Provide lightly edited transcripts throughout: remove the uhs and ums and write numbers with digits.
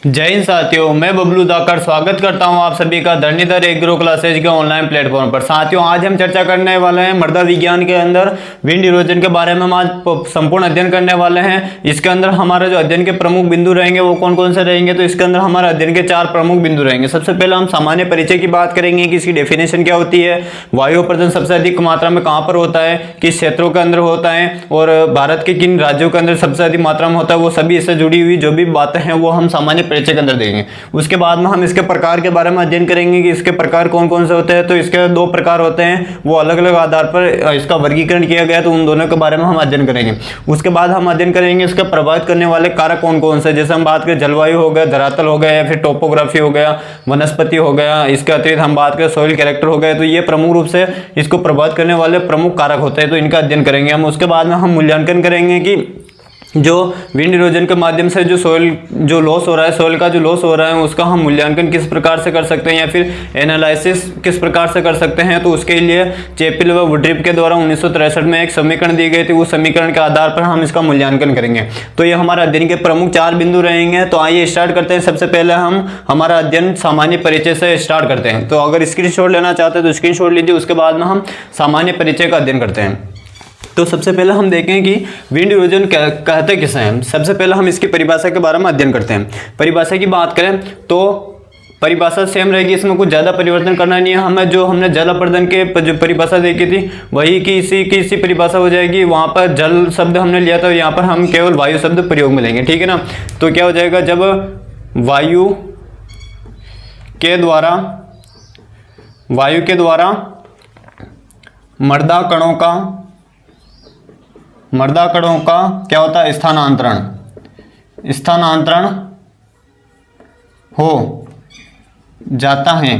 जय हिंद साथियों, मैं बबलू दाकर स्वागत करता हूं आप सभी का धरणीधर एग्रो क्लासेज के ऑनलाइन प्लेटफॉर्म पर। साथियों, आज हम चर्चा करने वाले हैं मृदा विज्ञान के अंदर विंड इरोजन के बारे में। हम आज संपूर्ण अध्ययन करने वाले हैं। इसके अंदर हमारा जो अध्ययन के प्रमुख बिंदु रहेंगे वो कौन कौन से रहेंगे, तो इसके अंदर हमारे अध्ययन के 4 प्रमुख बिंदु रहेंगे। सबसे पहले हम सामान्य परिचय की बात करेंगे कि इसकी डेफिनेशन क्या होती है, वायु अपर्दन सबसे अधिक मात्रा में कहाँ पर होता है, किस क्षेत्रों के अंदर होता है और भारत के किन राज्यों के अंदर सबसे अधिक मात्रा में होता है, वो सभी इससे जुड़ी हुई जो भी बातें हैं वो हम सामान्य परिचय के अंदर देंगे। उसके बाद में हम इसके प्रकार के बारे में अध्ययन करेंगे कि इसके प्रकार कौन कौन से होते हैं। तो इसके 2 प्रकार होते हैं, वो अलग अलग आधार पर इसका वर्गीकरण किया गया, तो उन दोनों के बारे में हम अध्ययन करेंगे। उसके बाद हम अध्ययन करेंगे इसका प्रभावित करने वाले कारक कौन कौन से, जैसे हम बात करें जलवायु हो गया, धरातल हो गया, या फिर टोपोग्राफी हो गया, वनस्पति हो गया। इसके अतिरिक्त हम बात करें सॉइल कैरेक्टर हो गया। तो ये प्रमुख रूप से इसको प्रभावित करने वाले प्रमुख कारक होते हैं, तो इनका अध्ययन करेंगे हम। उसके बाद में हम मूल्यांकन करेंगे कि जो विंड इरोजन के माध्यम से जो सॉइल जो लॉस हो रहा है, सॉइल का जो लॉस हो रहा है, उसका हम मूल्यांकन किस प्रकार से कर सकते हैं या फिर एनालिसिस किस प्रकार से कर सकते हैं। तो उसके लिए चैपेल व वुड्रिप के द्वारा 1963 में एक समीकरण दी गई थी, उस समीकरण के आधार पर हम इसका मूल्यांकन करेंगे। तो ये हमारा अध्ययन के प्रमुख 4 बिंदु रहेंगे। तो आइए स्टार्ट करते हैं। सबसे पहले हम हमारा अध्ययन सामान्य परिचय से स्टार्ट करते हैं। तो अगर स्क्रीनशॉट लेना चाहते हैं तो स्क्रीनशॉट लीजिए, उसके बाद में हम सामान्य परिचय का अध्ययन करते हैं। तो सबसे पहले हम देखें कि विंड इरोजन कहते किसे हैं। सबसे पहले हम इसकी परिभाषा के बारे में अध्ययन करते हैं। परिभाषा की बात करें तो परिभाषा सेम रहेगी, इसमें कुछ ज़्यादा परिवर्तन करना नहीं है। हमने जल अपर्दन के जो परिभाषा देखी थी वही की इसी परिभाषा हो जाएगी। वहाँ पर जल शब्द हमने लिया था, यहाँ पर हम केवल वायु शब्द प्रयोग में लेंगे, ठीक है ना। तो क्या हो जाएगा, जब वायु के द्वारा मृदा कणों का क्या होता है, स्थानांतरण हो जाता है,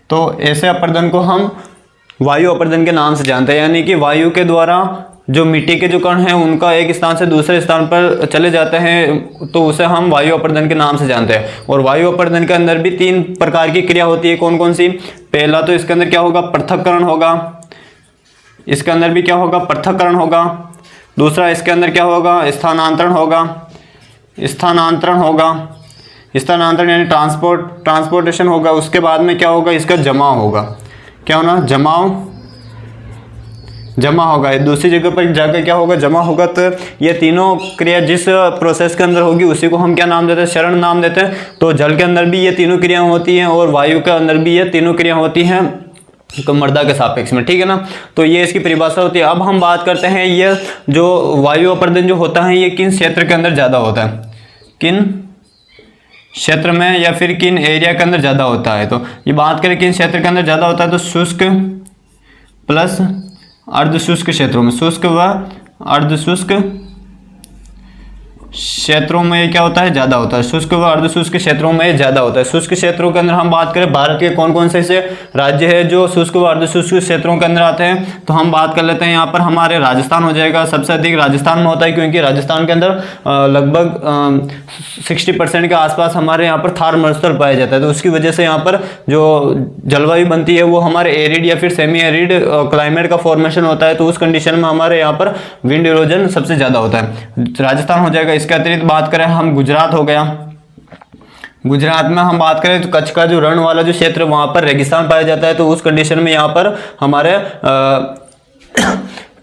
तो ऐसे अपर्दन को हम वायु अपर्दन के नाम से जानते हैं। यानी कि वायु के द्वारा जो मिट्टी के जो कण हैं उनका एक स्थान से दूसरे स्थान पर चले जाते हैं, तो उसे हम वायु अपर्दन के नाम से जानते हैं। और वायु अपर्दन के अंदर भी 3 प्रकार की क्रिया होती है। कौन कौन सी? पहला तो इसके अंदर क्या होगा, पृथक्करण होगा। इसके अंदर भी क्या होगा, पृथक्करण होगा। दूसरा इसके अंदर क्या होगा, स्थानांतरण यानी ट्रांसपोर्टेशन होगा। उसके बाद में क्या होगा, इसका जमाव होगा। क्या होना, जमा होगा, दूसरी जगह पर जाकर क्या होगा, जमा होगा। तो ये तीनों क्रिया जिस प्रोसेस के अंदर होगी उसी को हम क्या नाम देते हैं, चरण नाम देते हैं। तो जल के अंदर भी ये तीनों क्रियाएं होती हैं और वायु के अंदर भी ये तीनों क्रिया होती हैं मृदा के सापेक्ष में, ठीक है ना। तो ये इसकी परिभाषा होती है। अब हम बात करते हैं ये जो वायु अपर्दन जो होता है ये किन क्षेत्र के अंदर ज़्यादा होता है, किन क्षेत्र में या फिर किन एरिया के अंदर ज़्यादा होता है। तो ये बात करें किन क्षेत्र के अंदर ज़्यादा होता है, तो शुष्क प्लस अर्धशुष्क क्षेत्रों में, शुष्क व अर्धशुष्क क्षेत्रों में क्या होता है, ज़्यादा होता है। शुष्क व अर्धशुष्क क्षेत्रों में ज़्यादा होता है। शुष्क क्षेत्रों के अंदर हम बात करें भारत के कौन कौन से ऐसे राज्य है जो शुष्क व अर्धशुष्क क्षेत्रों के अंदर आते हैं, तो हम बात कर लेते हैं। यहाँ पर हमारे राजस्थान हो जाएगा, सबसे अधिक राजस्थान में होता है, क्योंकि राजस्थान के अंदर लगभग 60% के आसपास हमारे यहाँ पर थार मरुस्थल पाया जाता है। तो उसकी वजह से यहाँ पर जो जलवायु बनती है वो हमारे एरिड या फिर सेमी एरिड क्लाइमेट का फॉर्मेशन होता है। तो उस कंडीशन में हमारे यहाँ पर विंड इरोजन सबसे ज़्यादा होता है, राजस्थान हो जाएगा। इसके अतिरिक्त बात करें हम, गुजरात हो गया। गुजरात में हम बात करें तो कच्छ का जो रण वाला जो क्षेत्र वहाँ पर रेगिस्तान पाया जाता है। तो उस कंडीशन में यहाँ पर हमारे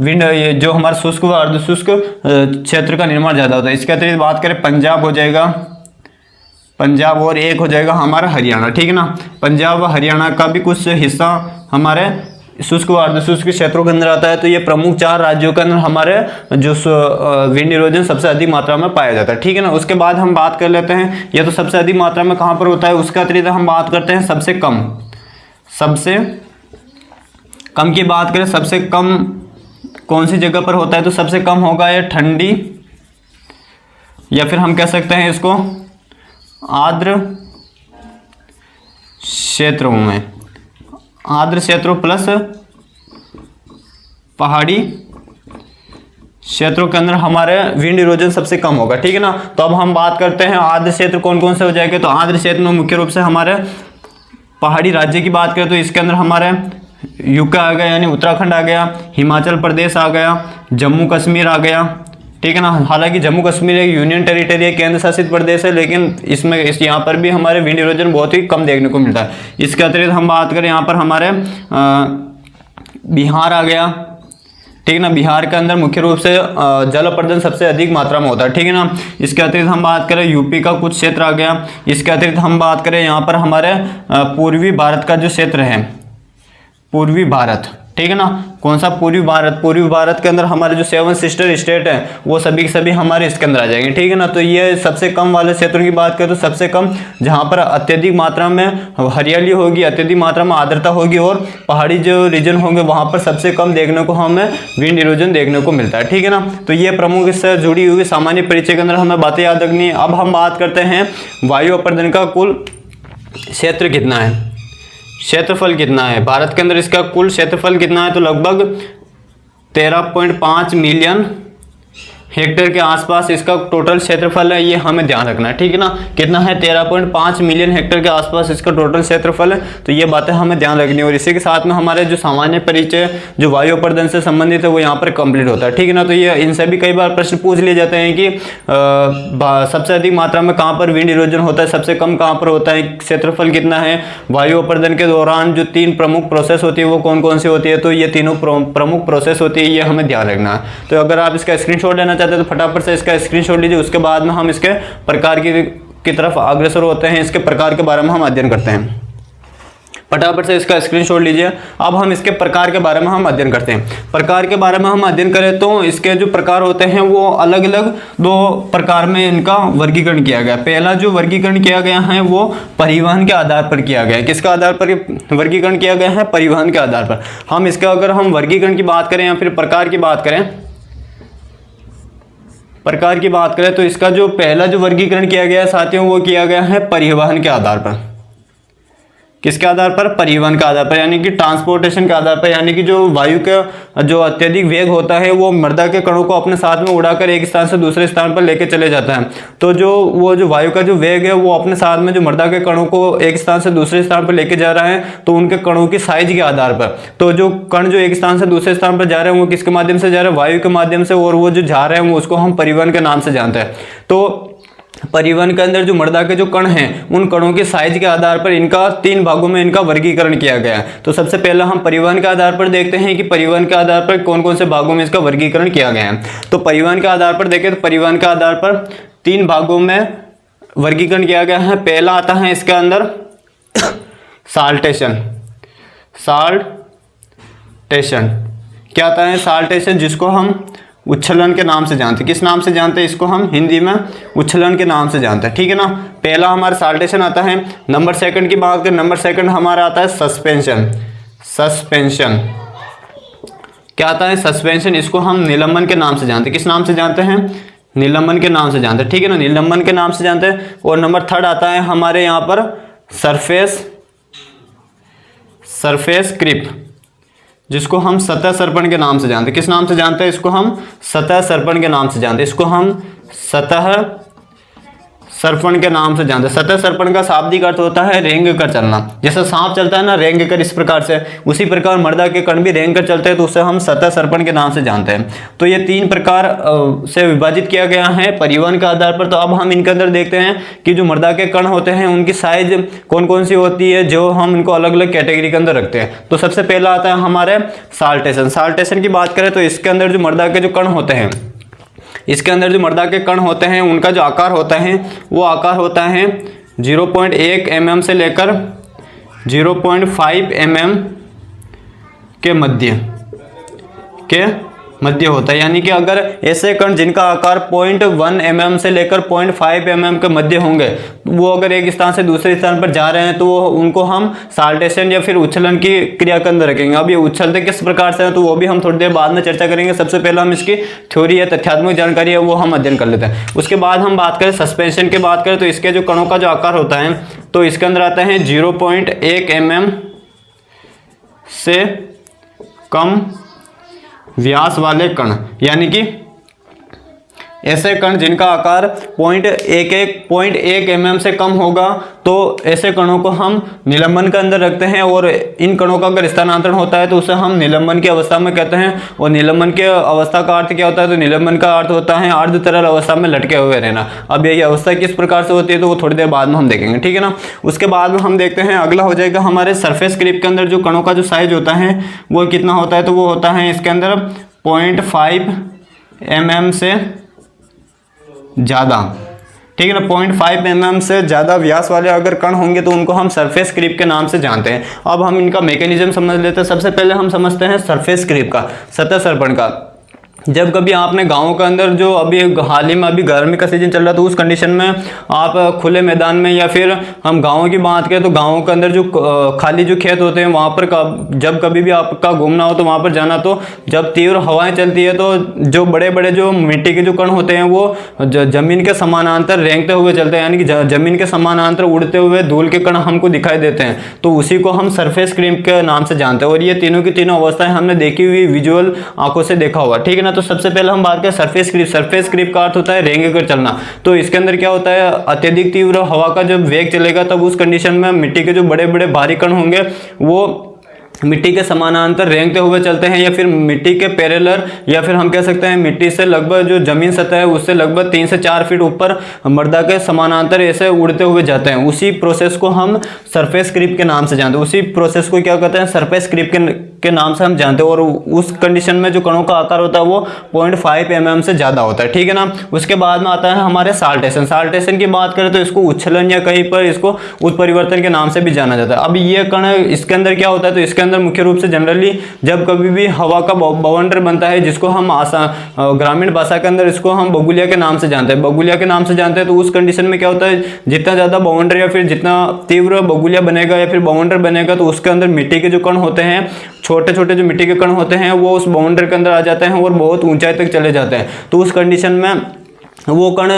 विंड ये जो हमारा शुष्क व अर्धशुष्क क्षेत्र का निर्माण ज़्यादा होता है। इसके अतिरिक्त बात करें पंजाब हो जाएगा, पंजाब और एक हो जाएगा हमारा हरियाणा, ठीक है ना। पंजाब व हरियाणा का भी कुछ हिस्सा हमारे शुष्क व अर्धशुष्क क्षेत्रों के अंदर आता है। तो ये प्रमुख 4 राज्यों के अंदर हमारे जो विंड इरोजन सबसे अधिक मात्रा में पाया जाता है, ठीक है ना। उसके बाद हम बात कर लेते हैं ये तो सबसे अधिक मात्रा में कहाँ पर होता है। उसके अतिरिक्त हम बात करते हैं सबसे कम की बात करें, सबसे कम कौन सी जगह पर होता है, तो सबसे कम होगा ये ठंडी या फिर हम कह सकते हैं इसको आर्द्र क्षेत्रों में, आर्द्र क्षेत्रों प्लस पहाड़ी क्षेत्रों के अंदर हमारे विंड इरोजन सबसे कम होगा, ठीक है ना। तो अब हम बात करते हैं आर्द्र क्षेत्र कौन कौन से हो जाएंगे। तो आर्द्र क्षेत्र में मुख्य रूप से हमारे पहाड़ी राज्य की बात करें तो इसके अंदर हमारे यूके आ गया यानी उत्तराखंड आ गया, हिमाचल प्रदेश आ गया, जम्मू कश्मीर आ गया, ठीक है ना। हालांकि जम्मू कश्मीर एक यूनियन टेरिटरी है, केंद्र शासित प्रदेश है, लेकिन इसमें यहाँ पर भी हमारे विंड इरोजन बहुत ही कम देखने को मिलता है। इसके अतिरिक्त हम बात करें यहाँ पर हमारे बिहार आ गया, ठीक है ना। बिहार के अंदर मुख्य रूप से जल अपर्दन सबसे अधिक मात्रा में होता है, ठीक है ना। इसके अतिरिक्त हम बात करें यूपी का कुछ क्षेत्र आ गया। इसके अतिरिक्त हम बात करें यहाँ पर हमारे पूर्वी भारत का जो क्षेत्र है, पूर्वी भारत, ठीक है ना। कौन सा पूर्वी भारत? पूर्वी भारत के अंदर हमारे जो 7 सिस्टर स्टेट हैं वो सभी के सभी हमारे इसके अंदर आ जाएंगे, ठीक है ना। तो ये सबसे कम वाले क्षेत्रों की बात करें तो सबसे कम जहाँ पर अत्यधिक मात्रा में हरियाली होगी, अत्यधिक मात्रा में आर्द्रता होगी और पहाड़ी जो रीजन होंगे वहाँ पर सबसे कम देखने को हमें विंड इरोजन देखने को मिलता है, ठीक है ना। तो ये प्रमुख इससे जुड़ी हुई सामान्य परिचय के अंदर हमें बातें याद रखनी है। अब हम बात करते हैं वायु अपर्दन का कुल क्षेत्र कितना है, क्षेत्रफल कितना है भारत के अंदर, इसका कुल क्षेत्रफल कितना है? तो लगभग 13.5 मिलियन हेक्टेयर के आसपास इसका टोटल क्षेत्रफल है। ये हमें ध्यान रखना है, ठीक है ना। कितना है? 13.5 मिलियन हेक्टेयर के आसपास इसका टोटल क्षेत्रफल है। तो ये बातें हमें ध्यान रखनी है। और इसी के साथ में हमारे जो सामान्य परिचय जो वायु अपर्दन से संबंधित है वो यहाँ पर कंप्लीट होता है, ठीक है ना। तो ये इनसे भी कई बार प्रश्न पूछ लिए जाते हैं कि सबसे अधिक मात्रा में कहाँ पर विंड इरोजन होता है, सबसे कम कहाँ पर होता है, क्षेत्रफल कितना है, वायु अपर्दन के दौरान जो 3 प्रमुख प्रोसेस होती है वो कौन कौन सी होती है। तो ये तीनों प्रमुख प्रोसेस होती है, ये हमें ध्यान रखना है। तो अगर आप इसका स्क्रीनशॉट लेना चाहते हैं तो फटाफट से इसका स्क्रीनशॉट लीजिए। उसके बाद में हम इसके प्रकार की तरफ अग्रसर होते हैं, इसके प्रकार के बारे में हम अध्ययन करते हैं। फटाफट से इसका स्क्रीनशॉट लीजिए। अब हम इसके प्रकार के बारे में हम अध्ययन करते हैं। प्रकार के बारे में हम अध्ययन करें तो इसके जो प्रकार होते हैं वो अलग अलग 2 प्रकार में इनका वर्गीकरण किया गया। पहला जो वर्गीकरण किया गया है वो परिवहन के आधार पर किया गया है। किसका आधार पर वर्गीकरण किया गया है? परिवहन के आधार पर। हम इसका अगर हम वर्गीकरण की बात करें या फिर प्रकार की बात करें, प्रकार की बात करें तो इसका जो पहला जो वर्गीकरण किया गया है साथियों वो किया गया है परिवहन के आधार पर। किसके आधार पर? परिवहन के आधार पर, यानी कि ट्रांसपोर्टेशन के आधार पर। यानी कि जो वायु का जो अत्यधिक वेग होता है वो मृदा के कणों को अपने साथ में उड़ाकर एक स्थान से दूसरे स्थान पर लेके चले जाता है। तो जो वायु का जो वेग है वो अपने साथ में जो मृदा के कणों को एक स्थान से दूसरे स्थान पर लेके जा रहा है, तो उनके कणों की साइज के आधार पर। तो जो कण जो एक स्थान से दूसरे स्थान पर जा रहे हैं वो किसके माध्यम से जा रहे हैं? वायु के माध्यम से। और वो जो जा रहे हैं उसको हम परिवहन के नाम से जानते हैं। तो परिवहन के अंदर जो मृदा के जो कण हैं उन कणों के साइज के आधार पर इनका 3 भागों में इनका वर्गीकरण किया गया है। तो सबसे पहला हम परिवहन के आधार पर देखते हैं कि परिवहन के आधार पर कौन कौन से भागों में इसका वर्गीकरण किया गया है। तो परिवहन के आधार पर देखें तो परिवहन के आधार पर 3 भागों में वर्गीकरण किया गया है। पहला आता है इसके अंदर साल्टेशन। साल्टेशन क्या आता है? साल्टेशन, जिसको हम उच्छलन के नाम से जानते हैं। किस नाम से जानते हैं? इसको हम हिंदी में उच्छलन के नाम से जानते हैं, ठीक है ना। पहला हमारा साल्टेशन आता है। नंबर सेकंड की बात करें, नंबर सेकंड हमारा आता है सस्पेंशन। सस्पेंशन क्या आता है? सस्पेंशन, इसको हम निलंबन के नाम से जानते हैं। किस नाम से जानते हैं? निलंबन के नाम से जानते हैं, ठीक है ना। निलंबन के नाम से जानते हैं। और नंबर थर्ड आता है हमारे यहाँ पर सरफेस क्रीप, जिसको हम सतह सर्पण के नाम से जानते हैं। किस नाम से जानते हैं? इसको हम सतह सर्पण के नाम से जानते हैं। इसको हम सतह सर्पण के नाम से जानते हैं। सतह सर्पण का शाब्दिक अर्थ होता है रेंग कर चलना। जैसे सांप चलता है ना रेंग कर, इस प्रकार से, उसी प्रकार मृदा के कण भी रेंग कर चलते हैं, तो उसे हम सतह सर्पण के नाम से जानते हैं। तो ये 3 प्रकार से विभाजित किया गया है परिवहन के आधार पर। तो अब हम इनके अंदर देखते हैं कि जो मृदा के कण होते हैं उनकी साइज कौन कौन सी होती है, जो हम इनको अलग अलग कैटेगरी के अंदर रखते हैं। तो सबसे पहला आता है हमारे साल्टेशन। साल्टेशन की बात करें तो इसके अंदर जो मृदा के जो कण होते हैं, इसके अंदर जो मृदा के कण होते हैं उनका जो आकार होता है वो आकार होता है 0.1 mm से लेकर 0.5 mm के मध्य होता है। यानी कि अगर ऐसे कण जिनका आकार 0.1 mm से लेकर 0.5 mm के मध्य होंगे, वो अगर एक स्थान से दूसरे स्थान पर जा रहे हैं तो उनको हम साल्टेशन या फिर उच्छलन की क्रिया के अंदर रखेंगे। अब ये उछलते किस प्रकार से है तो वो भी हम थोड़ी देर बाद में चर्चा करेंगे। सबसे पहले हम इसकी थ्योरी या तथ्यात्मक जानकारी है वो हम अध्ययन कर लेते हैं। उसके बाद हम बात करें सस्पेंशन की बात करें तो इसके जो कणों का जो आकार होता है तो इसके अंदर आता है 0.1 mm से कम व्यास वाले कण। यानी कि ऐसे कण जिनका आकार 0.1 mm से कम होगा तो ऐसे कणों को हम निलंबन के अंदर रखते हैं, और इन कणों का अगर स्थानांतरण होता है तो उसे हम निलंबन की अवस्था में कहते हैं। और निलंबन की अवस्था का अर्थ क्या होता है, तो निलंबन का अर्थ होता है अर्ध तरल अवस्था में लटके हुए रहना। अब यही अवस्था किस प्रकार से होती है तो वो थोड़ी देर बाद में हम देखेंगे, ठीक है ना। उसके बाद में हम देखते हैं, अगला हो जाएगा हमारे सरफेस क्रीप के अंदर जो कणों का जो साइज होता है वो कितना होता है, तो वो होता है इसके अंदर 0.5 mm से ज़्यादा, ठीक है ना। 0.5 mm से ज़्यादा व्यास वाले अगर कण होंगे तो उनको हम सरफेस क्रीप के नाम से जानते हैं। अब हम इनका मैकेनिज्म समझ लेते हैं। सबसे पहले हम समझते हैं सरफेस क्रीप का, सतह सर्पण का। जब कभी आपने गाँव के अंदर, जो अभी हाल ही में अभी गर्मी का सीजन चल रहा था, उस कंडीशन में आप खुले मैदान में, या फिर हम गाँव की बात करें तो गाँव के अंदर जो खाली जो खेत होते हैं वहाँ पर जब कभी भी आपका घूमना हो तो वहाँ पर जाना, तो जब तीव्र हवाएं चलती है तो जो बड़े बड़े जो मिट्टी के जो कण होते हैं वो जमीन के समानांतर रेंगते हुए चलते हैं, यानी कि जमीन के समानांतर उड़ते हुए धूल के कण हमको दिखाई देते हैं, तो उसी को हम सरफेस क्रीप के नाम से जानते हैं। और ये तीनों की तीनों अवस्थाएं हमने देखी हुई विजुअल आंखों से देखा हुआ, ठीक है ना। तो सबसे पहले हम बात करें सरफेस क्रीप। सरफेस क्रीप का अर्थ होता है रेंग कर चलना। तो इसके अंदर क्या होता है, अत्यधिक तीव्र हवा का जब वेग चलेगा तब उस कंडीशन में मिट्टी के जो बड़े बड़े भारी कण होंगे वो मिट्टी के समानांतर रेंगते हुए चलते हैं, या फिर मिट्टी के पैरेलल, या फिर हम कह सकते हैं मिट्टी से लगभग जो जमीन सतह है उससे लगभग 3 से 4 फीट ऊपर मृदा के समानांतर ऐसे उड़ते हुए जाते हैं। उसी प्रोसेस को हम सरफेस क्रीप के नाम से जानते हैं। उसी प्रोसेस को क्या कहते हैं, सरफेस क्रीप के नाम से हम जानते हैं। और उस कंडीशन में जो कणों का आकार होता है वो 0.5 mm से ज़्यादा होता है, ठीक है ना। उसके बाद में आता है हमारे साल्टेशन। साल्टेशन की बात करें तो इसको उच्छलन या कहीं पर इसको उत्परिवर्तन के नाम से भी जाना जाता है। अब ये कण इसके अंदर क्या होता है, तो इसके अंदर मुख्य रूप से जनरली जब कभी भी हवा का बवंडर बनता है, जिसको हम ग्रामीण भाषा के अंदर इसको हम बगुलिया के नाम से जानते हैं, बगुलिया के नाम से जानते हैं। तो उस कंडीशन में क्या होता है, जितना ज़्यादा बवंडर या फिर जितना तीव्र बगुलिया बनेगा या फिर बवंडर बनेगा तो उसके अंदर मिट्टी के जो कण होते हैं, छोटे छोटे जो मिट्टी के कण होते हैं वो उस बाउंड्री के अंदर आ जाते हैं और बहुत ऊंचाई तक चले जाते हैं। तो उस कंडीशन में वो कण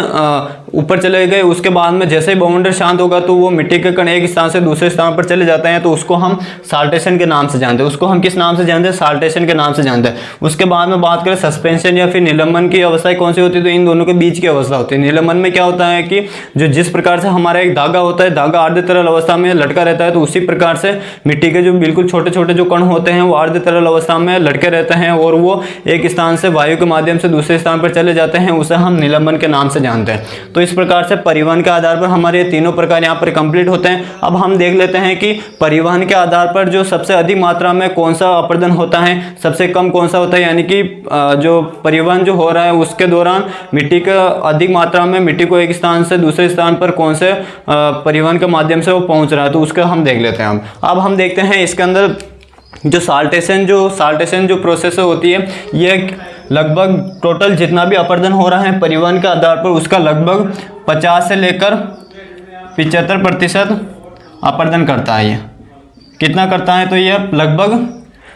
ऊपर चले गए, उसके बाद में जैसे ही बाउंड्री शांत होगा तो वो मिट्टी के कण एक स्थान से दूसरे स्थान पर चले जाते हैं, तो उसको हम साल्टेशन के नाम से जानते हैं। उसको हम किस नाम से जानते हैं, साल्टेशन के नाम से जानते हैं। उसके बाद में बात करें सस्पेंशन या फिर निलंबन की अवस्था कौन सी होती है, तो इन दोनों के बीच की अवस्था होती है। निलंबन में क्या होता है कि जो जिस प्रकार से हमारा एक धागा होता है, धागा अर्ध तरल अवस्था में लटका रहता है, तो उसी प्रकार से मिट्टी के जो बिल्कुल छोटे छोटे जो कण होते हैं वो अर्ध तरल अवस्था में लटके रहते हैं और वो एक स्थान से वायु के माध्यम से दूसरे स्थान पर चले जाते हैं, उसे हम निलंबन के नाम से जानते हैं। तो इस प्रकार से परिवहन के आधार पर हमारे तीनों प्रकार यहाँ पर कंप्लीट होते हैं। अब हम देख लेते हैं कि परिवहन के आधार पर जो सबसे अधिक मात्रा में कौन सा अपर्दन होता है, सबसे कम कौन सा होता है, यानी कि जो परिवहन जो हो रहा है उसके दौरान मिट्टी का अधिक मात्रा में मिट्टी को एक स्थान से दूसरे स्थान पर कौन से परिवहन के माध्यम से वो पहुंच रहा है, तो उसका हम देख लेते हैं। अब हम देखते हैं इसके अंदर जो साल्टेशन जो प्रोसेस होती है, ये लगभग टोटल जितना भी अपर्दन हो रहा है परिवहन के आधार पर उसका लगभग 50 से लेकर 75% अपर्दन करता है। ये कितना करता है, तो ये लगभग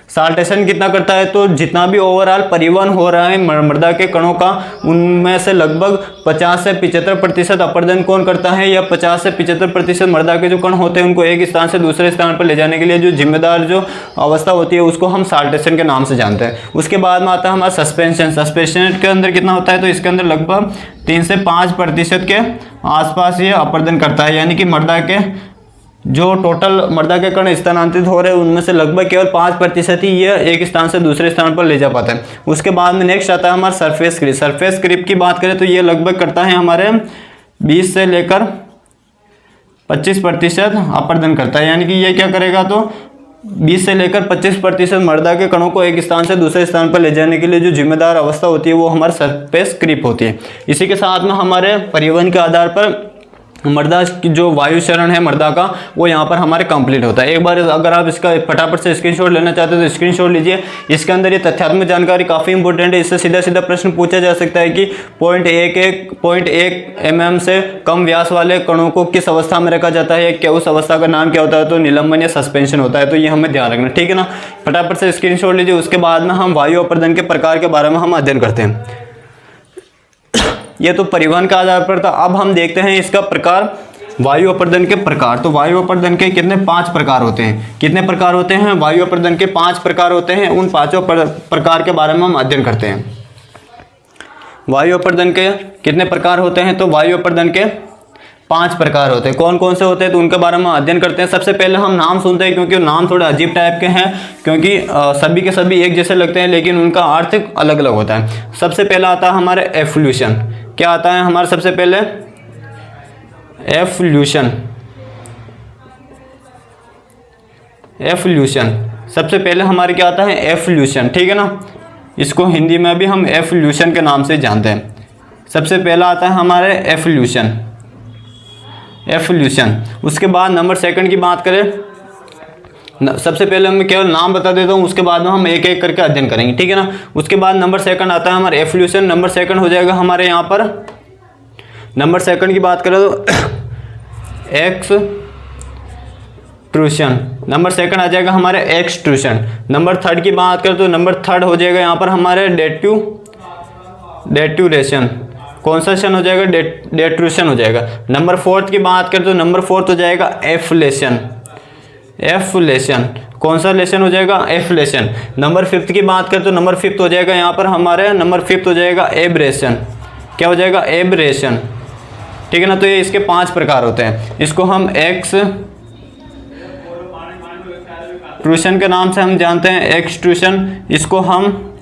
साल्टेशन कितना करता है, तो जितना भी ओवरऑल परिवहन हो रहा है मृदा के कणों का, उनमें से लगभग 50 से 75% अपर्दन कौन करता है, या 50 से 75% मृदा के जो कण होते हैं उनको एक स्थान से दूसरे स्थान पर ले जाने के लिए जो जिम्मेदार जो अवस्था होती है उसको हम साल्टेशन के नाम से जानते हैं। उसके बाद में आता है हमारा सस्पेंशन। सस्पेंशन के अंदर कितना होता है, तो इसके अंदर लगभग 3 से 5% के आसपास ये अपर्दन करता है, यानी कि मृदा के जो टोटल मृदा के कण स्थानांतरित हो रहे हैं उनमें से लगभग केवल 5% ही ये एक स्थान से दूसरे स्थान पर ले जा पाता है। उसके बाद में नेक्स्ट आता है हमारा सरफेस क्रीप। सरफेस क्रीप की बात करें तो ये लगभग करता है हमारे 20 से लेकर 25% अपर्दन करता है, यानी कि ये क्या करेगा, तो 20 से लेकर 25% मृदा के कणों को एक स्थान से दूसरे स्थान पर ले जाने के लिए जो जिम्मेदार अवस्था होती है वो हमारा सरफेस क्रीप होती है। इसी के साथ में हमारे परिवहन के आधार पर मृदा की जो वायु चरण है मृदा का वो यहाँ पर हमारे कंप्लीट होता है। एक बार अगर आप इसका फटाफट से स्क्रीनशॉट लेना चाहते हो तो स्क्रीनशॉट लीजिए। इसके अंदर ये तथ्यात्मक जानकारी काफ़ी इंपॉर्टेंट है, इससे सीधा सीधा प्रश्न पूछा जा सकता है कि 0.1 mm से कम व्यास वाले कणों को किस अवस्था में रखा जाता है, क्या उस अवस्था का नाम क्या होता है, तो निलंबन या सस्पेंशन होता है। तो ये हमें ध्यान रखना, ठीक है ना। फटाफट से स्क्रीनशॉट लीजिए। उसके बाद में हम वायु अपर्दन के प्रकार के बारे में हम अध्ययन करते हैं। ये तो परिवहन के आधार पर था। अब हम देखते हैं इसका प्रकार, वायु अपर्दन के प्रकार। तो वायु अपर्दन के कितने 5 प्रकार होते हैं। कितने प्रकार होते हैं, वायु अपर्दन के 5 प्रकार होते हैं। उन 5 प्रकार के बारे में हम अध्ययन करते हैं। वायु अपर्दन के कितने प्रकार होते हैं? तो वायु अपर्दन के 5 प्रकार होते हैं। कौन कौन से होते हैं तो उनके बारे में अध्ययन करते हैं। सबसे पहले हम नाम सुनते हैं, क्योंकि नाम थोड़े अजीब टाइप के हैं, क्योंकि सभी के सभी एक जैसे लगते हैं लेकिन उनका अर्थ अलग अलग होता है। सबसे पहला आता है हमारे एवोल्यूशन। क्या आता है हमारे सबसे पहले? एवोल्यूशन। एवोल्यूशन सबसे पहले हमारे क्या आता है? एवोल्यूशन, ठीक है ना। इसको हिंदी में भी हम एवोल्यूशन के नाम से जानते हैं। सबसे पहला आता है हमारे एवोल्यूशन। एवोल्यूशन। उसके बाद नंबर सेकंड की बात करें, सबसे पहले मैं केवल नाम बता देता हूँ, उसके बाद में हम एक एक करके अध्ययन करेंगे, ठीक है ना। उसके बाद नंबर सेकंड आता है हमारे एवोल्यूशन। नंबर सेकंड हो जाएगा हमारे यहाँ पर, नंबर सेकंड की बात करें तो एक्सट्रूशन। नंबर सेकंड आ जाएगा हमारे एक्सट्रूशन। नंबर थर्ड की बात करें तो नंबर थर्ड हो जाएगा यहाँ पर हमारे डेट्यूरेशन। कौन सा शन हो जाएगा? डेट्रूशन हो जाएगा। नंबर फोर्थ की बात करें तो नंबर फोर्थ हो जाएगा एफ्लेशन। एफ्लेशन कौन सा लेशन हो जाएगा? एफ्लेशन। नंबर फिफ्थ की बात करें तो नंबर फिफ्थ हो जाएगा यहाँ पर हमारे, नंबर फिफ्थ हो जाएगा एब्रेशन। क्या हो जाएगा? एब्रेशन, ठीक है ना। तो ये इसके 5 प्रकार होते हैं। इसको हम एक्सट्रूशन के नाम से हम जानते हैं, एक्सट्रूशन। इसको हम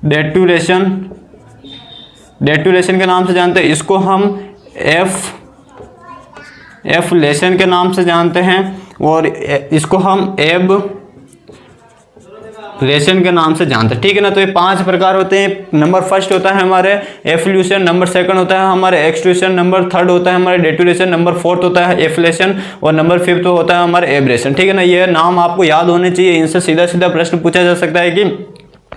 डेट्यूरेशन के नाम से जानते हैं। इसको हम एफ्लेशन के नाम से जानते हैं, और इसको हम एब्रेशन के नाम से जानते हैं, ठीक है ना। तो ये 5 प्रकार होते हैं। नंबर फर्स्ट होता है हमारे एफ्ल्यूशन, नंबर सेकंड होता है हमारे एक्सट्रूशन, नंबर थर्ड होता है हमारे डेट्यूरेशन, नंबर फोर्थ होता है एफ्लेशन, और नंबर फिफ्थ होता है हमारे एब्रेशन, ठीक है ना। ये नाम आपको याद होने चाहिए। इनसे सीधा सीधा प्रश्न पूछा जा सकता है कि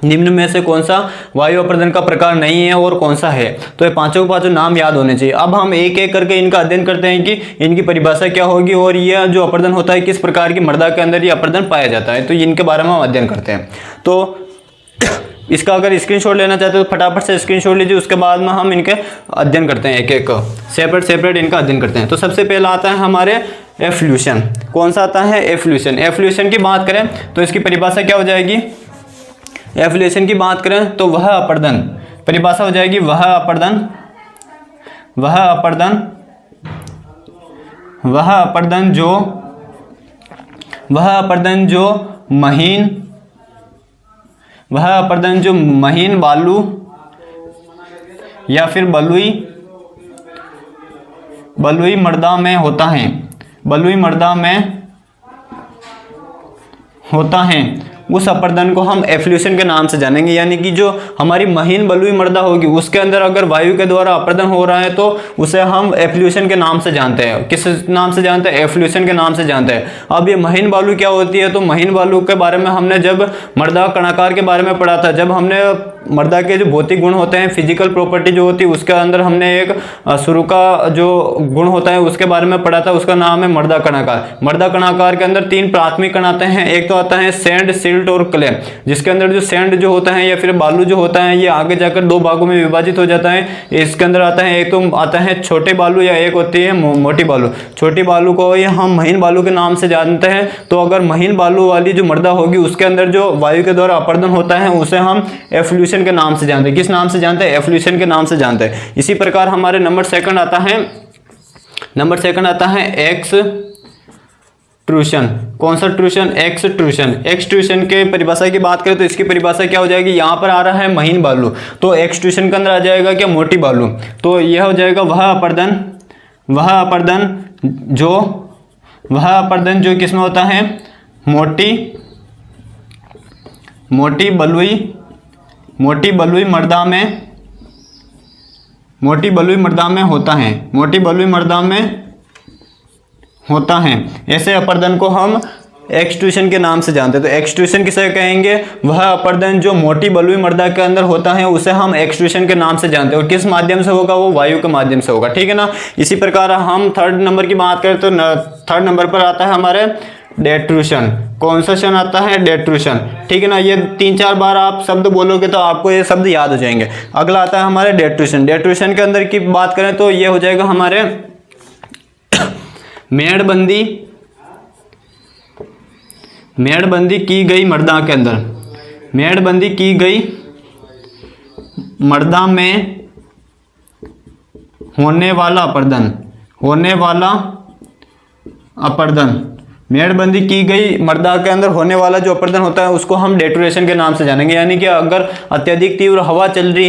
निम्न में से कौन सा वायु अपर्दन का प्रकार नहीं है और कौन सा है। तो ये पांचों नाम याद होने चाहिए। अब हम एक एक करके इनका अध्ययन करते हैं कि इनकी परिभाषा क्या होगी और यह जो अपर्दन होता है किस प्रकार की मृदा के अंदर ये अपर्दन पाया जाता है। तो इनके बारे में हम अध्ययन करते हैं। तो इसका अगर स्क्रीनशॉट लेना चाहते हो तो फटाफट से स्क्रीनशॉट लीजिए। उसके बाद में हम इनके अध्ययन करते हैं, एक एक सेपरेट इनका अध्ययन करते हैं। तो सबसे पहला आता है हमारे एफ्ल्यूशन। कौन सा आता है? एफ्ल्यूशन। एफ्ल्यूशन की बात करें तो इसकी परिभाषा क्या हो जाएगी? एफ्ल्यूशन की बात करें तो वह अपर्दन, परिभाषा हो जाएगी वह अपर्दन जो महीन बालू या फिर बलुई मृदा में होता है उस अपर्दन को हम एफ्ल्यूशन के नाम से जानेंगे। यानी कि जो हमारी महीन बलुई मृदा होगी उसके अंदर अगर वायु के द्वारा अपर्दन हो रहा है तो उसे हम एफ्ल्यूशन के नाम से जानते हैं। किस नाम से जानते हैं? एफ्ल्यूशन के नाम से जानते हैं। अब ये महीन बालू क्या होती है? तो महीन बालू के बारे में हमने जब मृदा कणाकार के बारे में पढ़ा था, जब हमने मृदा के जो भौतिक गुण होते हैं, फिजिकल प्रॉपर्टी जो होती है, उसके अंदर हमने एक शुरू का जो गुण होता है उसके बारे में पढ़ा था। उसका नाम है मृदा कणाकार। मृदा कणाकार के अंदर 3 प्राथमिक कण आते हैं। एक तो आता है सैंड, सिल्ट और क्ले, जिसके अंदर जो सैंड जो होता है या फिर बालू जो होता है ये आगे जाकर 2 भागों में विभाजित हो जाता है। इसके अंदर आता है, एक तो आता है छोटे बालू या एक होती है मोटी बालू। छोटी बालू को ये हम महीन बालू के नाम से जानते हैं। तो अगर महीन बालू वाली जो मृदा होगी उसके अंदर जो वायु के द्वारा अपर्दन होता है उसे हम एफ्ल्यूशन के नाम से जानते हैं। किस नाम से जानते हैं? एफ्ल्यूशन के नाम से जानते हैं। इसी प्रकार हमारे नंबर सेकंड आता है एक्सट्रूशन। कौन सा ट्रूशन? एक्सट्रूशन। एक्सट्रूशन के परिभाषा की बात करें तो इसकी परिभाषा क्या हो जाएगी? यहाँ पर आ रहा है महीन बालू, तो एक्सट्रूशन के अंदर आ जाएगा क्या? मोटी बालू। तो यह हो जाएगा वह अपर्दन जो किसमें होता है? मोटी बलुई मृदा में होता है। ऐसे अपर्दन को हम एक्सट्रूशन के नाम से जानते हैं। तो एक्सट्रूशन किसे कहेंगे? वह अपर्दन जो मोटी बलुई मृदा के अंदर होता है उसे हम एक्सट्रूशन के नाम से जानते हैं। और किस माध्यम से होगा? वो वायु के माध्यम से होगा, ठीक है ना। इसी प्रकार हम थर्ड नंबर की बात करें तो थर्ड नंबर पर आता है हमारे डेट्रूशन। कौन सा शन आता है? डेट्रूशन, ठीक है ना। ये 3-4 बार आप शब्द बोलोगे तो आपको ये शब्द याद हो जाएंगे। अगला आता है हमारे डेट्रूशन। डेट्रूशन के अंदर की बात करें तो ये हो जाएगा हमारे मेड़बंदी की गई मृदा में होने वाला अपरदन मेड़बंदी की गई मृदा के अंदर होने वाला जो अपरदन होता है उसको हम डेटोरेशन के नाम से जानेंगे। यानी कि अगर अत्यधिक तीव्र हवा चल रही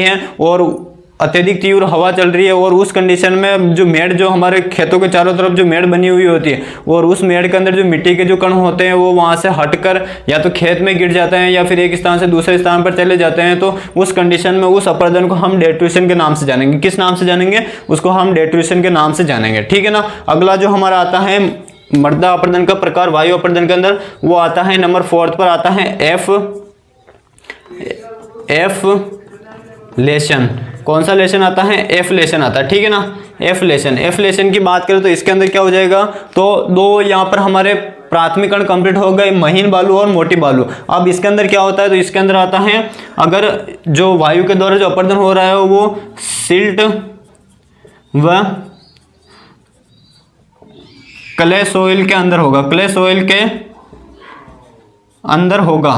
है और उस कंडीशन में जो मेड़, जो हमारे खेतों के चारों तरफ जो मेड़ बनी हुई होती है और उस मेड़ के अंदर जो मिट्टी के जो कण होते हैं वो वहां से हटकर या तो खेत में गिर जाते हैं या फिर एक स्थान से दूसरे स्थान पर चले जाते हैं, तो उस कंडीशन में उस अपरदन को हम डेटोरेशन के नाम से जानेंगे। किस नाम से जानेंगे? उसको हम डेटोरेशन के नाम से जानेंगे। ठीक है ना। अगला जो हमारा आता है मृदा अपरदन का प्रकार वायु अपरदन के अंदर, वो आता है नंबर 4 पर आता है एफ लेशन। कौन सा लेशन आता है? एफ लेशन आता है। ठीक है ना। एफ लेशन की बात करें तो इसके अंदर क्या हो जाएगा, तो दो यहाँ पर हमारे प्राथमिक कण कंप्लीट हो गए, महीन बालू और मोटी बालू। अब इसके अंदर क्या होता है, तो इसके अंदर आता है अगर जो वायु के द्वारा जो अपरदन हो रहा है वो सिल्ट व क्ले सोइल के अंदर होगा,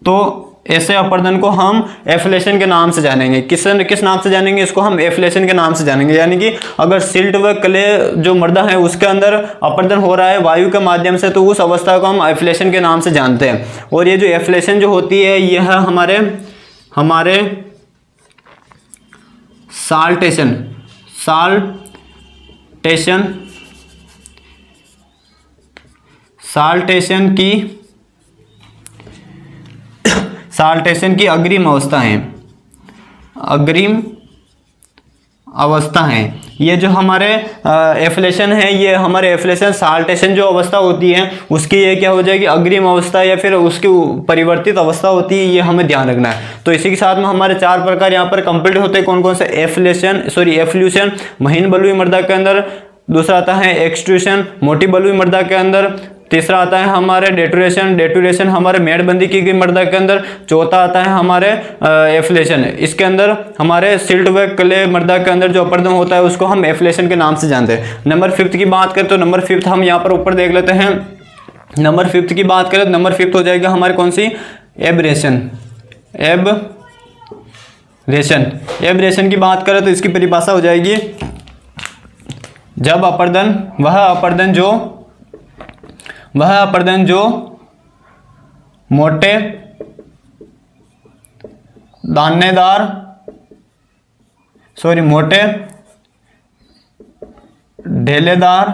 तो ऐसे अपरदन को हम एफ्लेशन के नाम से जानेंगे। किस नाम से जानेंगे? इसको हम एफ्लेशन के नाम से जानेंगे। यानी कि अगर सिल्ट व क्ले जो मृदा है उसके अंदर अपरदन हो रहा है वायु के माध्यम से, तो उस अवस्था को हम एफ्लेशन के नाम से जानते हैं। और ये जो एफ्लेशन जो होती है यह हमारे साल्टेशन की अग्रिम अवस्था है। ये जो हमारे एफ्लेशन है, ये हमारे एफ्लेशन साल्टेशन जो अवस्था होती है उसकी ये क्या हो जाएगी, अग्रिम अवस्था या फिर उसकी परिवर्तित अवस्था होती है, ये हमें ध्यान रखना है। तो इसी के साथ में हमारे 4 प्रकार यहाँ पर कंप्लीट होते हैं। कौन कौन से? एफ्ल्यूशन महीन बलुई मृदा के अंदर, दूसरा आता है एक्सट्रूशन मोटी बलुई मृदा के अंदर, तीसरा आता है हमारे डेटोरेशन हमारे मेड़बंदी की गई मृदा के अंदर, चौथा आता है हमारे एफ्लेशन। इसके अंदर हमारे सिल्ट व क्ले मृदा के अंदर जो अपरदन होता है उसको हम एफ्लेशन के नाम से जानते हैं। नंबर 5 की बात करें तो नंबर 5 हम यहाँ पर ऊपर देख लेते हैं। नंबर 5 की बात करें तो नंबर 5 हो जाएगा हमारे कौन सी? एब्रेशन की बात करें तो इसकी परिभाषा हो जाएगी जब वह अपरदन जो मोटे ढेलेदार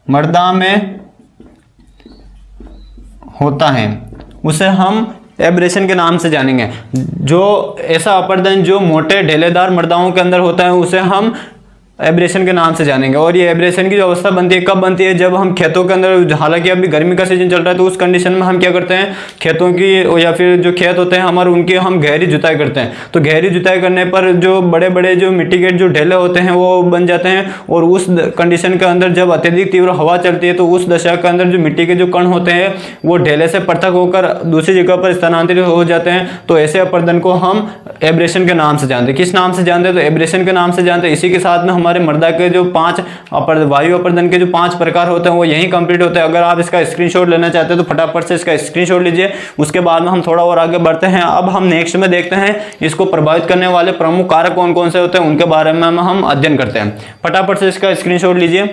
मृदा में होता है उसे हम एब्रेशन के नाम से जानेंगे। जो ऐसा अपरदन जो मोटे ढेलेदार मृदाओं के अंदर होता है उसे हम एब्रेशन के नाम से जानेंगे। और ये एब्रेशन की जो अवस्था बनती है कब बनती है? जब हम खेतों के अंदर, हालांकि अभी गर्मी का सीजन चल रहा है, तो उस कंडीशन में हम क्या करते हैं, खेतों की या फिर जो खेत होते हैं हमारे उनकी हम गहरी जुताई करते हैं। तो गहरी जुताई करने पर जो बड़े बड़े जो मिट्टी के जो ढेले होते हैं वो बन जाते हैं। और उस कंडीशन के अंदर जब अत्यधिक तीव्र हवा चलती है तो उस दशा के अंदर जो मिट्टी के जो कण होते हैं वो ढेले से पृथक होकर दूसरी जगह पर स्थानांतरित हो जाते हैं। तो ऐसे अपरदन को हम एब्रेशन के नाम से जानते हैं। किस नाम से जानते हैं? तो एब्रेशन के नाम से जानते हैं। इसी के साथ में हमारे मृदा के जो 5 वायु अपरदन के जो 5 प्रकार होते हैं वो यही कंप्लीट होते हैं। अगर आप इसका स्क्रीनशॉट लेना चाहते हैं तो फटाफट से इसका स्क्रीनशॉट लीजिए। उसके बाद में हम थोड़ा और आगे बढ़ते हैं। अब हम नेक्स्ट में देखते हैं इसको प्रभावित करने वाले प्रमुख कारक कौन कौन से होते हैं, उनके बारे में हम अध्ययन करते हैं। फटाफट से इसका स्क्रीनशॉट लीजिए।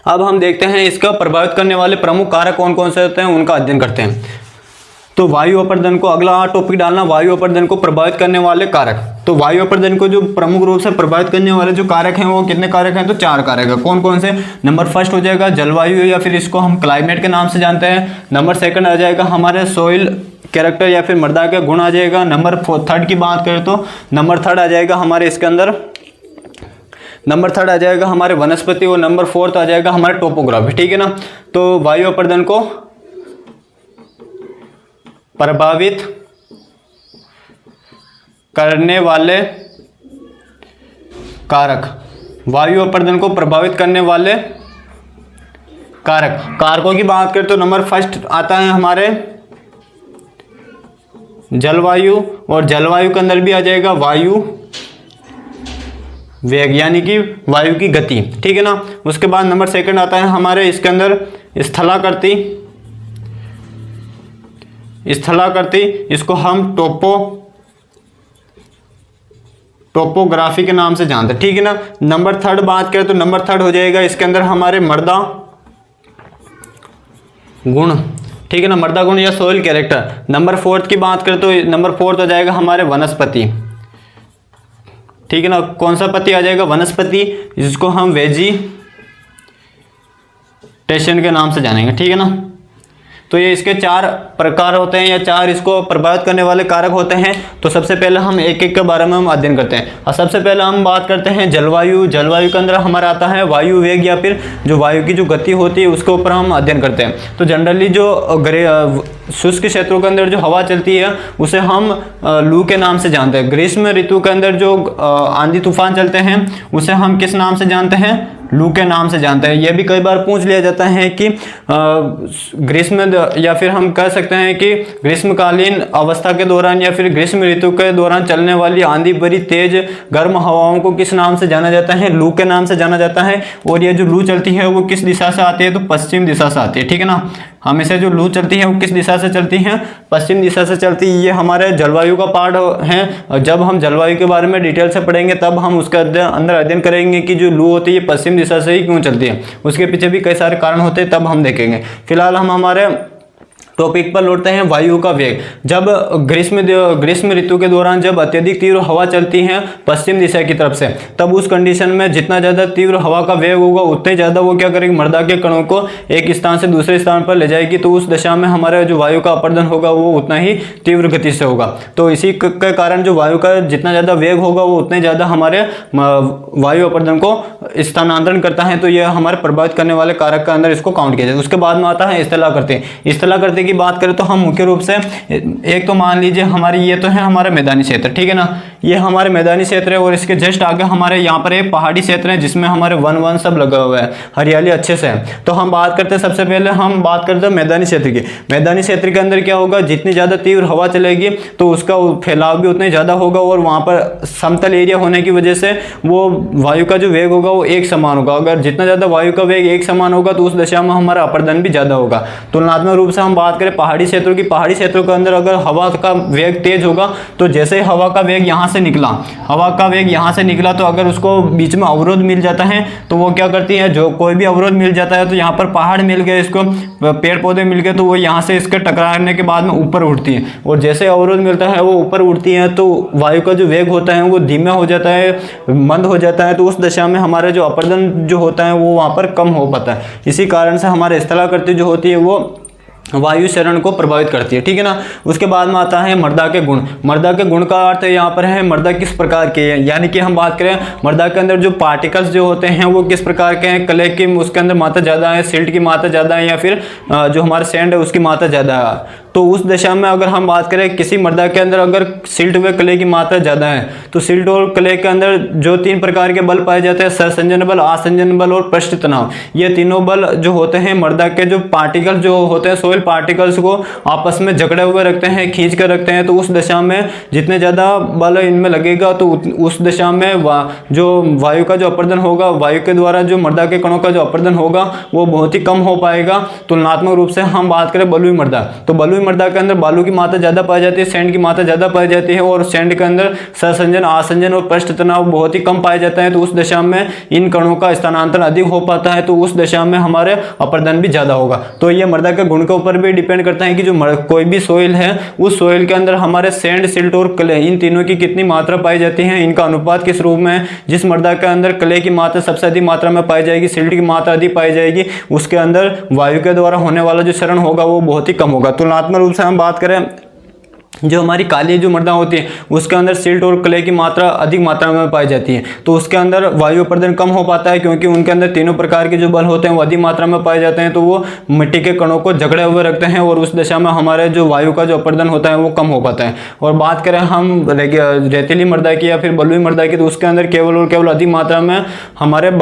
अब हम देखते हैं इसका प्रभावित करने वाले प्रमुख कारक कौन कौन से होते हैं, उनका अध्ययन करते हैं। तो वायु अपरदन को, अगला टॉपिक डालना वायु अपरदन को प्रभावित करने वाले कारक। तो वायु अपरदन को जो प्रमुख रूप से प्रभावित करने वाले जो कारक हैं वो कितने कारक हैं? तो 4 कारक है। कौन कौन से? नंबर 1 हो जाएगा जलवायु या फिर इसको हम क्लाइमेट के नाम से जानते हैं। नंबर 2 आ जाएगा हमारे सोइल कैरेक्टर या फिर मृदा के गुण आ जाएगा। नंबर 3 की बात करें तो नंबर 3 आ जाएगा हमारे इसके अंदर, नंबर 3 आ जाएगा हमारे वनस्पति और नंबर 4 आ जाएगा हमारे टोपोग्राफी। ठीक है ना। तो वायु अपरदन को प्रभावित करने वाले कारक, वायु अपरदन को प्रभावित करने वाले कारकों की बात करें तो नंबर 1 आता है हमारे जलवायु, और जलवायु के अंदर भी आ जाएगा वायु वेग यानी कि वायु की गति। ठीक है ना। उसके बाद नंबर 2 आता है हमारे इसके अंदर स्थलाकृति स्थलाकृति, इसको हम टोपोग्राफी के नाम से जानते हैं, ठीक है ना। नंबर थर्ड बात करें तो नंबर थर्ड हो जाएगा इसके अंदर हमारे मृदा गुण, ठीक है ना, मृदा गुण या सोइल कैरेक्टर। नंबर फोर्थ की बात करें तो नंबर फोर्थ हो जाएगा हमारे वनस्पति, ठीक है ना। कौन सा पत्ती आ जाएगा? वनस्पति, जिसको हम वेजिटेशन के नाम से जानेंगे, ठीक है ना। तो ये इसके 4 प्रकार होते हैं या 4 इसको प्रभावित करने वाले कारक होते हैं। तो सबसे पहले हम एक एक के बारे में हम अध्ययन करते हैं। और सबसे पहले हम बात करते हैं जलवायु। जलवायु के अंदर हमारा आता है वायु वेग या फिर जो वायु की जो गति होती है उसके ऊपर हम अध्ययन करते हैं। तो जनरली जो शुष्क क्षेत्रों के अंदर जो हवा चलती है उसे हम लू के नाम से जानते हैं। ग्रीष्म ऋतु के अंदर जो आंधी तूफान चलते हैं उसे हम किस नाम से जानते हैं? लू के नाम से जानते हैं। यह भी कई बार पूछ लिया जाता है कि ग्रीष्म या फिर हम कह सकते हैं कि ग्रीष्मकालीन अवस्था के दौरान या फिर ग्रीष्म ऋतु के दौरान चलने वाली आंधी भरी तेज गर्म हवाओं को किस नाम से जाना जाता है? लू के नाम से जाना जाता है। और ये जो लू चलती है वो किस दिशा से आती है? तो पश्चिम दिशा से आती है, ठीक है ना। हमेशा जो लू चलती है वो किस दिशा से चलती है? पश्चिम दिशा से चलती है। ये हमारे जलवायु का पार्ट है। जब हम जलवायु के बारे में डिटेल से पढ़ेंगे तब हम उसका अंदर अध्ययन करेंगे कि जो लू होती है पश्चिम दिशा से ही क्यों चलती है, उसके पीछे भी कई सारे कारण होते हैं, तब हम देखेंगे। फिलहाल हम हमारे टॉपिक पर लौटते हैं वायु का वेग। जब ग्रीष्म ऋतु के दौरान जब अत्यधिक तीव्र हवा चलती है पश्चिम दिशा की तरफ से, तब उस कंडीशन में जितना ज़्यादा तीव्र हवा का वेग होगा उतने ज़्यादा वो क्या करेगी? मृदा के कणों को एक स्थान से दूसरे स्थान पर ले जाएगी। तो उस दशा में हमारा जो वायु का अपर्दन होगा वो उतना ही तीव्र गति से होगा। तो इसी के कारण जो वायु का जितना ज़्यादा वेग होगा वो उतने ज़्यादा हमारे वायु अपर्दन को स्थानांतरण करता है। तो यह हमारे प्रभावित करने वाले कारक के अंदर इसको काउंट किया जाए। उसके बाद में आता है स्थलाकृति। स्थलाकृति की बात करें तो हम मुख्य रूप से एक तो मान लीजिए हमारी ये तो है हमारा मैदानी क्षेत्र, ठीक है ना। ये हमारे मैदानी क्षेत्र है और इसके जस्ट आगे हमारे यहाँ पर एक पहाड़ी क्षेत्र है जिसमें हमारे वन सब लगा हुआ है, हरियाली अच्छे से है। तो हम बात करते हैं, सबसे पहले हम बात करते हैं मैदानी क्षेत्र की। मैदानी क्षेत्र के अंदर क्या होगा? जितनी ज़्यादा तीव्र हवा चलेगी तो उसका फैलाव भी उतना ही ज़्यादा होगा और वहाँ पर समतल एरिया होने की वजह से वो वायु का जो वेग होगा वो एक समान होगा। अगर जितना ज़्यादा वायु का वेग एक समान होगा तो उस दशा में हमारा अपर्दन भी ज़्यादा होगा। तुलनात्मक रूप से हम बात करें पहाड़ी क्षेत्रों की, पहाड़ी क्षेत्रों के अंदर अगर हवा का वेग तेज होगा तो जैसे हवा का वेग यहाँ से निकला, तो अगर उसको बीच में अवरोध मिल जाता है तो वो क्या करती है? जो कोई भी अवरोध मिल जाता है तो यहाँ पर पहाड़ मिल गए, इसको पेड़ पौधे मिल गए, तो वो यहाँ से इसके टकराने के बाद में ऊपर उठती है। और जैसे अवरोध मिलता है वो ऊपर उठती है तो वायु का जो वेग होता है वो धीमा हो जाता है, मंद हो जाता है। तो उस दशा में हमारा जो अपर्दन जो होता है वो वहाँ पर कम हो पाता है। इसी कारण से हमारे स्थलाकृति जो होती है वो वायु चरण को प्रभावित करती है, ठीक है ना। उसके बाद में आता है मृदा के गुण। मृदा के गुण का अर्थ यहाँ पर है मृदा किस प्रकार के है, यानी कि हम बात करें मृदा के अंदर जो पार्टिकल्स जो होते हैं वो किस प्रकार के हैं। क्ले की उसके अंदर मात्रा ज़्यादा है, सिल्ट की मात्रा ज़्यादा है, या फिर जो हमारे सैंड है उसकी मात्रा ज़्यादा है। तो उस दशा में अगर हम बात करें किसी मृदा के अंदर अगर सिल्ट व क्ले की मात्रा ज़्यादा है तो सिल्ट और क्ले के अंदर जो 3 प्रकार के बल पाए जाते हैं, सहसंजन बल, आसंजन बल और पृष्ठ तनाव। ये तीनों बल जो होते हैं मृदा के जो पार्टिकल्स जो होते हैं सॉइल पार्टिकल्स को आपस में जकड़े हुए रखते हैं, खींच कर रखते हैं। तो उस दशा में जितने ज़्यादा बल इनमें लगेगा तो उस दशा में जो वायु का जो अपर्दन होगा, वायु के द्वारा जो मृदा के कणों का जो अपर्दन होगा वो बहुत ही कम हो पाएगा। तुलनात्मक रूप से हम बात करें बलुई मृदा, तो बलुई मृदा के अंदर बालू की मात्रा ज़्यादा पाई जाती है, सैंड की मात्रा ज़्यादा पाई जाती है, और सैंड के अंदर सहसंजन, आसंजन और पृष्ठ तनाव बहुत ही कम पाए जाता है। तो उस दशा में इन कणों का स्थानांतरण अधिक हो पाता है, तो उस दशा में हमारे अपर्दन भी ज़्यादा होगा। तो ये मृदा के गुण के ऊपर भी डिपेंड करता है कि जो कोई भी सोइल है उस सोइल के अंदर हमारे सैंड, सिल्ट और क्ले इन तीनों की कितनी मात्रा पाई जाती है, इनका अनुपात किस रूप में है। जिस मृदा के अंदर क्ले की मात्रा सबसे अधिक मात्रा में पाई जाएगी, सिल्ट की मात्रा अधिक पाई जाएगी, उसके अंदर वायु के द्वारा होने वाला जो क्षरण होगा वो बहुत ही कम होगा। तुलनात्मक रूप से हम बात करें जो हमारी काली जो मृदा होती है उसके अंदर सिल्ट और क्ले की मात्रा अधिक मात्रा में पाई जाती है, तो उसके अंदर वायु अपर्दन कम हो पाता है क्योंकि उनके अंदर तीनों प्रकार के जो बल होते हैं वो अधिक मात्रा में पाए जाते हैं। तो वो मिट्टी के कणों को जकड़े हुए रखते हैं और उस दशा में हमारे जो वायु का जो अपर्दन होता है वो कम हो पाता है। और बात करें हम रेतीली मृदा की या फिर बलुई मृदा की, तो उसके अंदर केवल और केवल अधिक मात्रा में हमारे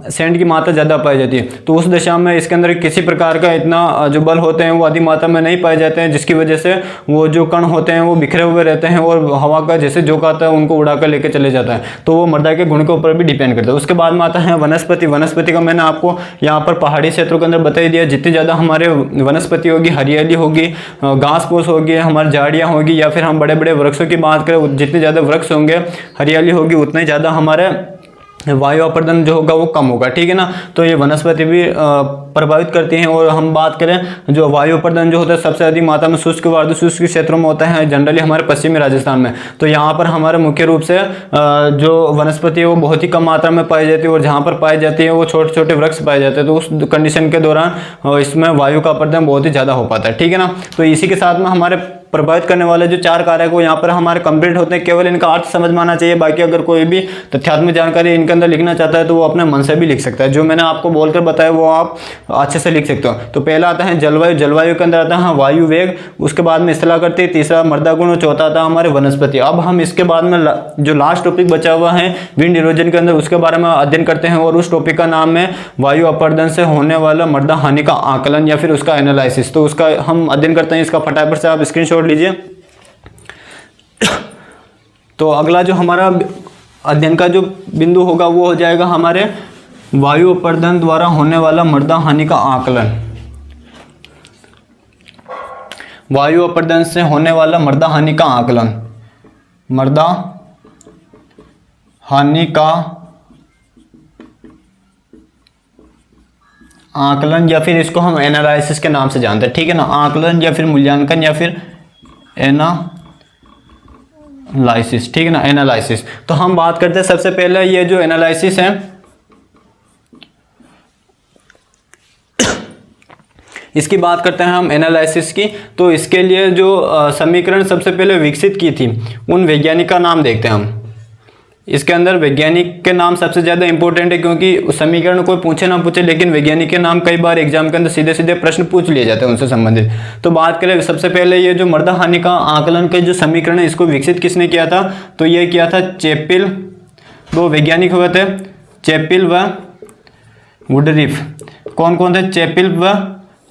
सैंड की मात्रा ज़्यादा पाई जाती है। तो उस दशा में इसके अंदर किसी प्रकार का इतना जो बल होते हैं वो अधिक मात्रा में नहीं पाए जाते हैं, जिसकी वजह से वो जो कण होते होते हैं वो बिखरे हुए रहते हैं और हवा का जैसे झोंका आता है उनको उड़ा कर लेके चले जाता है, तो वो मृदा के गुण के ऊपर भी डिपेंड करता है। उसके बाद में आता है वनस्पति। वनस्पति का मैंने आपको यहाँ पर पहाड़ी क्षेत्रों के अंदर बता ही दिया, जितनी ज़्यादा हमारे वनस्पति होगी, हरियाली होगी, घास फूस होगी, हमारी झाड़ियाँ होगी, या फिर हम बड़े बड़े वृक्षों की बात करें, जितने ज़्यादा वृक्ष होंगे, हरियाली होगी, उतने ज़्यादा हमारे वायु अपरदन जो होगा वो कम होगा, ठीक है ना। तो ये वनस्पति भी प्रभावित करती हैं। और हम बात करें जो वायु अपरदन जो होता है सबसे अधिक मात्रा में शुष्क व अर्धशुष्क क्षेत्रों में होता है, जनरली हमारे पश्चिमी राजस्थान में। तो यहाँ पर हमारे मुख्य रूप से जो वनस्पति है वो बहुत ही कम मात्रा में पाई जाती है, और जहाँ पर पाई जाती है वो छोटे छोटे वृक्ष पाए जाते हैं। तो उस कंडीशन के दौरान इसमें वायु का अपरदन बहुत ही ज़्यादा हो पाता है, ठीक है ना। तो इसी के साथ में हमारे प्रभावित करने वाले जो 4 कारक वो यहाँ पर हमारे कंप्लीट होते हैं। केवल इनका अर्थ समझ में आना चाहिए। बाकी अगर कोई भी तथ्यात्मक जानकारी इनके अंदर लिखना चाहता है तो वो अपने मन से भी लिख सकता है। जो मैंने आपको बोलकर बताया वो आप अच्छे से लिख सकते हो। तो पहला आता है जलवायु। जलवायु के अंदर आता है वायु वेग, उसके बाद में स्थला करती है, तीसरा मृदा गुण, और चौथा आता है हमारे वनस्पति। अब हम इसके बाद में जो लास्ट टॉपिक बचा हुआ है विंड इरोजन के अंदर, उसके बारे में अध्ययन करते हैं। और उस टॉपिक का नाम है वायु अपरदन से होने वाला मृदा हानि का आकलन या फिर उसका एनालिसिस। तो उसका हम अध्ययन करते हैं। इसका फटाफट से आप स्क्रीनशॉट लीजिए। तो अगला जो हमारा अध्ययन का जो बिंदु होगा वो हो जाएगा हमारे वायु अपरदन द्वारा होने वाला मृदा हानि का आकलन। वायु अपरदन से होने वाला मृदा हानि का आकलन, मृदा हानि का आकलन, या फिर इसको हम एनालिसिस के नाम से जानते हैं, ठीक है ना। आकलन या फिर मूल्यांकन या फिर एनालाइसिस, ठीक है ना, एनालिसिस। तो हम बात करते हैं सबसे पहले ये जो एनालिसिस है इसकी बात करते हैं हम एनालिसिस की। तो इसके लिए जो समीकरण सबसे पहले विकसित की थी उन वैज्ञानिक का नाम देखते हैं हम। इसके अंदर वैज्ञानिक के नाम सबसे ज़्यादा इंपॉर्टेंट है, क्योंकि समीकरण कोई पूछे ना पूछे लेकिन वैज्ञानिक के नाम कई बार एग्जाम के अंदर सीधे सीधे प्रश्न पूछ लिए जाते हैं उनसे संबंधित। तो बात करें सबसे पहले ये जो मृदा हानि का आकलन के जो समीकरण है इसको विकसित किसने किया था, तो ये किया था चैपिल। 2 वैज्ञानिक हुए थे, चैपिल व वुडरिफ। कौन कौन थे? चैपिल व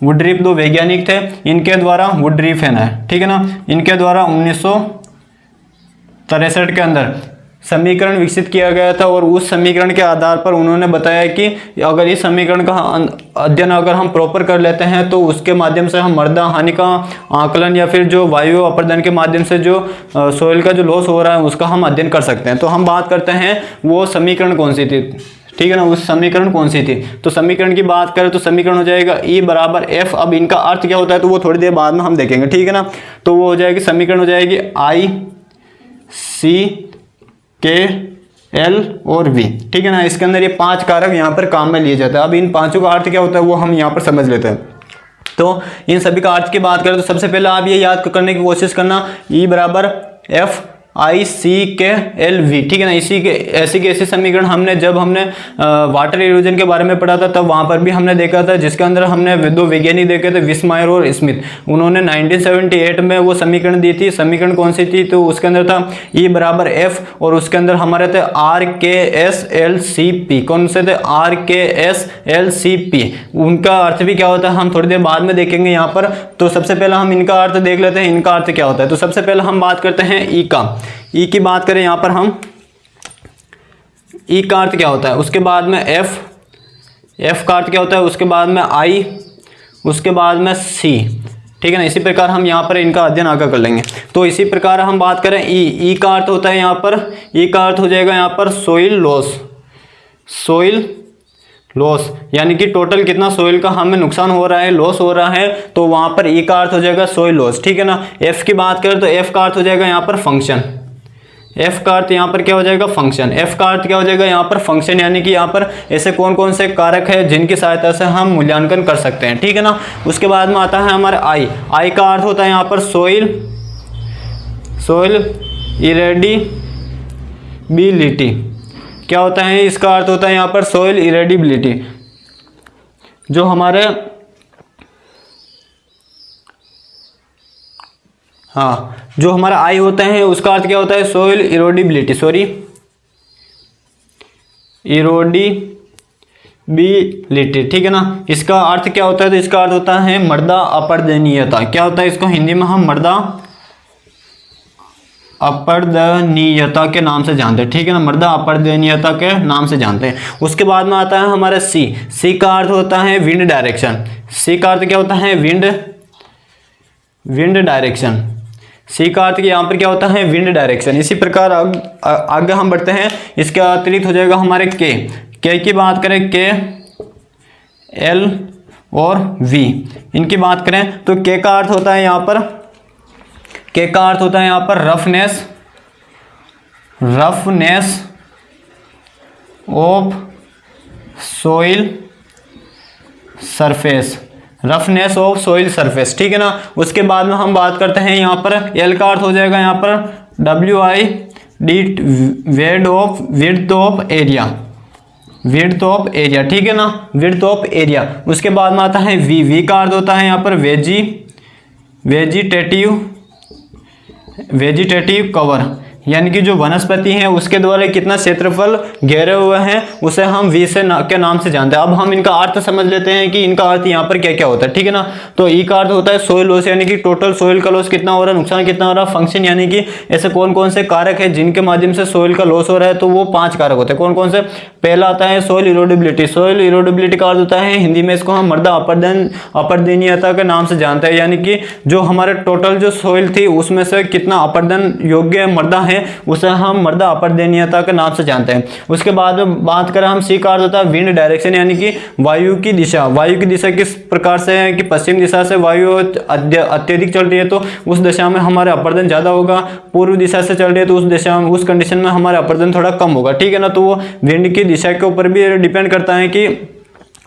वुडरिफ 2 वैज्ञानिक थे। इनके द्वारा वुडरिफ है ना, ठीक है ना, इनके द्वारा 1963 के अंदर समीकरण विकसित किया गया था। और उस समीकरण के आधार पर उन्होंने बताया कि अगर इस समीकरण का अध्ययन अगर हम प्रॉपर कर लेते हैं तो उसके माध्यम से हम मृदा हानि का आकलन या फिर जो वायु अपरदन के माध्यम से जो सोइल का जो लॉस हो रहा है उसका हम अध्ययन कर सकते हैं। तो हम बात करते हैं वो समीकरण कौन सी थी, ठीक है ना, उस समीकरण कौन सी थी। तो समीकरण की बात करें तो समीकरण हो जाएगा E बराबर F। अब इनका अर्थ क्या होता है तो वो थोड़ी देर बाद में हम देखेंगे, ठीक है ना। तो वो हो जाएगी समीकरण हो जाएगी ICKL और V, ठीक है ना। इसके अंदर ये 5 कारक यहाँ पर काम में लिए जाते हैं। अब इन 5 का अर्थ क्या होता है वो हम यहाँ पर समझ लेते हैं। तो इन सभी का अर्थ की बात करें तो सबसे पहले आप ये याद करने की कोशिश करना E बराबर FICKLV, ठीक है ना। इसी के ऐसे समीकरण हमने जब हमने वाटर इरोजन के बारे में पढ़ा था तब वहाँ पर भी हमने देखा था, जिसके अंदर हमने 2 वैज्ञानिक देखे थे, विस्मायर और स्मिथ। उन्होंने 1978 में वो समीकरण दी थी। समीकरण कौन सी थी तो उसके अंदर था E बराबर F और उसके अंदर हमारे थे RKSLCP। कौन से थे? RKSLCP। उनका अर्थ भी क्या होता है हम थोड़ी देर बाद में देखेंगे यहाँ पर। तो सबसे पहले हम इनका अर्थ देख लेते हैं, इनका अर्थ क्या होता है। तो सबसे पहले हम बात करते हैं E का। E की बात करें यहाँ पर हम, E का अर्थ क्या होता है, उसके बाद में F का अर्थ क्या होता है, उसके बाद में I, उसके बाद में C, ठीक है ना। इसी प्रकार हम यहाँ पर इनका अध्ययन आगे कर लेंगे। तो इसी प्रकार हम बात करें E का अर्थ होता है यहाँ पर, E का अर्थ हो जाएगा यहाँ पर सोइल लॉस, यानी कि टोटल कितना सोइल का हमें नुकसान हो रहा है, लॉस हो रहा है, तो वहाँ पर E का अर्थ हो जाएगा सोइल लॉस, ठीक है ना। F की बात करें तो F का अर्थ हो जाएगा यहाँ पर फंक्शन। F का अर्थ यहाँ पर क्या हो जाएगा? फंक्शन। F का अर्थ क्या हो जाएगा यहाँ पर? फंक्शन, यानी कि यहाँ पर ऐसे कौन कौन से कारक है जिनकी सहायता से हम मूल्यांकन कर सकते हैं, ठीक है ना। उसके बाद में आता है हमारा I का अर्थ होता है यहाँ पर सोइल इरेडिबिलिटी। क्या होता है इसका अर्थ? होता है यहाँ पर सोइल इरेडिबिलिटी। जो हमारे जो हमारा I होता है उसका अर्थ क्या होता है? सोइल इरोडिबिलिटी, इरोडिबिलिटी, ठीक है ना। इसका अर्थ क्या होता है? तो इसका अर्थ होता है मृदा अपरदनीयता। क्या होता है इसको हिंदी में हम मृदा अपर्दनीयता के नाम से जानते हैं, ठीक है ना, मृदा अपर्दनीयता के नाम से जानते हैं। उसके बाद में आता है हमारा सी का अर्थ होता है विंड डायरेक्शन। सी का अर्थ क्या होता है? Wind direction. सी का अर्थ यहाँ पर क्या होता है? Wind direction. इसी प्रकार आगे हम बढ़ते हैं, इसके अतिरिक्त हो जाएगा हमारे के की बात करें, के, एल और वी, इनकी बात करें तो के का अर्थ होता है यहाँ पर, के का अर्थ होता है यहाँ पर roughness of soil surface, roughness of soil surface, ठीक है ना। उसके बाद में हम बात करते हैं यहाँ पर एल का अर्थ हो जाएगा यहाँ पर WID, विड्थ ऑफ एरिया, ठीक है ना, विड्थ ऑफ एरिया। उसके बाद में आता है वी का अर्थ होता है यहाँ पर वेजिटेटिव कवर, यानी कि जो वनस्पति है उसके द्वारा कितना क्षेत्रफल घेरे हुए हैं उसे हम वी के नाम से जानते हैं। अब हम इनका अर्थ समझ लेते हैं कि इनका अर्थ यहाँ पर क्या क्या होता है, ठीक है ना। तो ई का अर्थ होता है सोइल लॉस, यानी कि टोटल सोइल का लॉस कितना हो रहा है, नुकसान कितना हो रहा है। फंक्शन यानी कि ऐसे कौन कौन से कारक है जिनके माध्यम से सोइल का लॉस हो रहा है, तो वो 5 कारक होते हैं। कौन कौन से? पहला आता है सोइल इरोडेबिलिटी। सोइल इरोडेबिलिटी का अर्थ होता है, हिंदी में इसको हम मृदा अपर्दनीयता के नाम से जानते हैं, यानी कि जो हमारे टोटल जो सोइल थी उसमें से कितना अपर्दन योग्य मृदा है उसे हम मृदा अपर्दनीयता के नाम से जानते हैं। उसके बाद में बात करें हम सी का अर्थ होता है विंड डायरेक्शन, यानी कि वायु की दिशा। वायु की दिशा किस प्रकार से है कि पश्चिम दिशा से वायु अत्यधिक चल रही है तो उस दिशा में हमारे अपर्दन ज्यादा होगा, पूर्व दिशा से चल रही है तो उस दिशा में, उस कंडीशन में हमारे अपर्दन थोड़ा कम होगा, ठीक है ना। तो वो विंड की दिशा के ऊपर भी डिपेंड करता है कि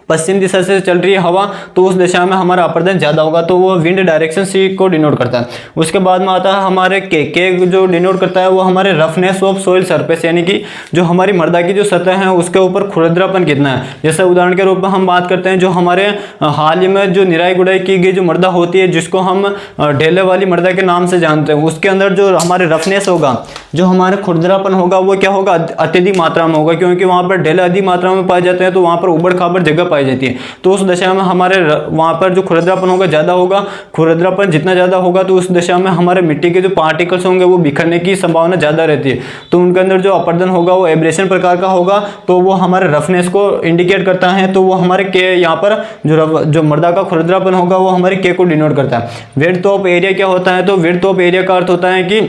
पश्चिम दिशा से चल रही है हवा तो उस दिशा में हमारा अपर्दन ज्यादा होगा, तो वो विंड डायरेक्शन सी को डिनोट करता है। उसके बाद में आता है हमारे के जो डिनोट करता है वो हमारे रफनेस ऑफ सोइल सरफेस, यानी कि जो हमारी मृदा की जो सतह है उसके ऊपर खुरदरापन कितना है। जैसे उदाहरण के रूप में हम बात करते हैं जो हमारे हाल ही में जो निराई गुड़ाई की गई जो मृदा होती है जिसको हम ढेले वाली मृदा के नाम से जानते हैं, उसके अंदर जो हमारे रफनेस होगा, जो हमारे खुरदरापन होगा वो क्या होगा? अत्यधिक मात्रा में होगा, क्योंकि वहां पर ढेले अधिक मात्रा में पाए जाते हैं तो वहां पर उबड़ खाबड़ जगह पाई जाती है। तो उस दशा में हमारे वहां पर जो खुरदरापन होगा ज्यादा होगा, खुरदरापन जितना ज्यादा होगा तो उस दशा में हमारे मिट्टी के जो पार्टिकल्स होंगे वो बिखरने की संभावना ज्यादा रहती है, तो उनके अंदर जो अपर्दन होगा वो एब्रेशन प्रकार का होगा, तो वो हमारे रफनेस को इंडिकेट करता है। तो वो हमारे के यहाँ पर जो मृदा का खुरदरापन होगा वो हमारे के को डिनोट करता है। विड्थ ऑफ एरिया क्या होता है? तो विड्थ ऑफ एरिया का अर्थ होता है कि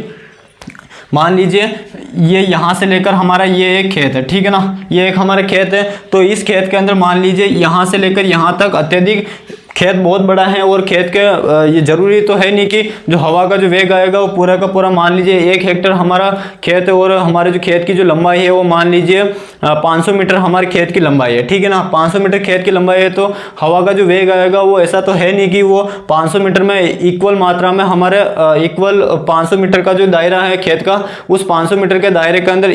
मान लीजिए ये यहाँ से लेकर हमारा ये एक खेत है, ठीक है ना, ये एक हमारा खेत है, तो इस खेत के अंदर मान लीजिए यहाँ से लेकर यहाँ तक अत्यधिक खेत बहुत बड़ा है और खेत के ये जरूरी तो है नहीं कि जो हवा का जो वेग आएगा वो पूरा का पूरा, मान लीजिए 1 हेक्टेयर हमारा खेत है और हमारे जो खेत की जो लंबाई है वो मान लीजिए 500 मीटर हमारे खेत की लंबाई है, ठीक है ना। 500 मीटर खेत की लंबाई है तो हवा का जो वेग आएगा वो ऐसा तो है नहीं कि वो 500 मीटर में इक्वल मात्रा में हमारे इक्वल 500 मीटर का जो दायरा है खेत का, उस 500 मीटर के दायरे के अंदर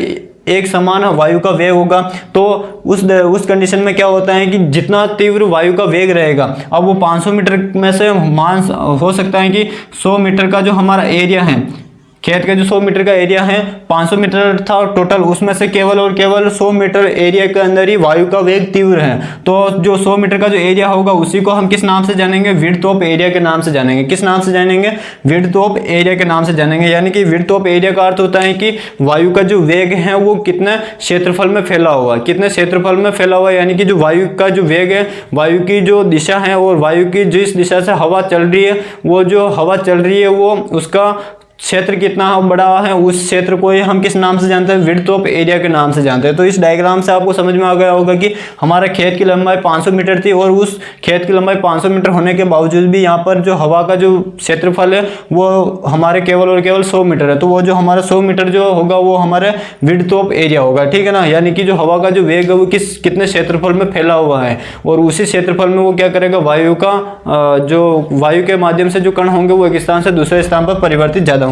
एक समान वायु का वेग होगा। तो उस कंडीशन में क्या होता है कि जितना तीव्र वायु का वेग रहेगा, अब वो 500 मीटर में से मान हो सकता है कि 100 मीटर का जो हमारा एरिया है खेत का, जो 100 मीटर का एरिया है, 500 मीटर था टोटल, उसमें से केवल और केवल 100 मीटर एरिया के अंदर ही वायु का वेग तीव्र है। तो जो 100 मीटर का जो एरिया होगा उसी को हम किस नाम से जानेंगे? विड्थ ऑफ एरिया के नाम से जानेंगे। किस नाम से जानेंगे? विड्थ ऑफ एरिया के नाम से जानेंगे। यानी कि विड्थ ऑफ एरिया का अर्थ होता है कि वायु का जो वेग है वो कितने क्षेत्रफल में फैला हुआ, कितने क्षेत्रफल में फैला हुआ, यानी कि जो वायु का जो वेग है, वायु की जो दिशा है और वायु की जिस दिशा से हवा चल रही है, वो जो हवा चल रही है वो उसका क्षेत्र कितना बड़ा है, उस क्षेत्र को ही हम किस नाम से जानते हैं? विड्थ ऑफ एरिया के नाम से जानते हैं। तो इस डायग्राम से आपको समझ में आ गया होगा कि हमारा खेत की लंबाई 500 मीटर थी और उस खेत की लंबाई 500 मीटर होने के बावजूद भी यहाँ पर जो हवा का जो क्षेत्रफल है वो हमारे केवल और केवल 100 मीटर है। तो वो जो हमारा 100 मीटर जो होगा वो हमारे विड्थ ऑफ एरिया होगा, ठीक है ना। यानी कि जो हवा का जो वेग है वो कितने क्षेत्रफल में फैला हुआ है और उसी क्षेत्रफल में वो क्या करेगा? वायु का जो वायु के माध्यम से जो कण होंगे वो एक स्थान से दूसरे स्थान पर परिवर्तित ज्यादा होंगे।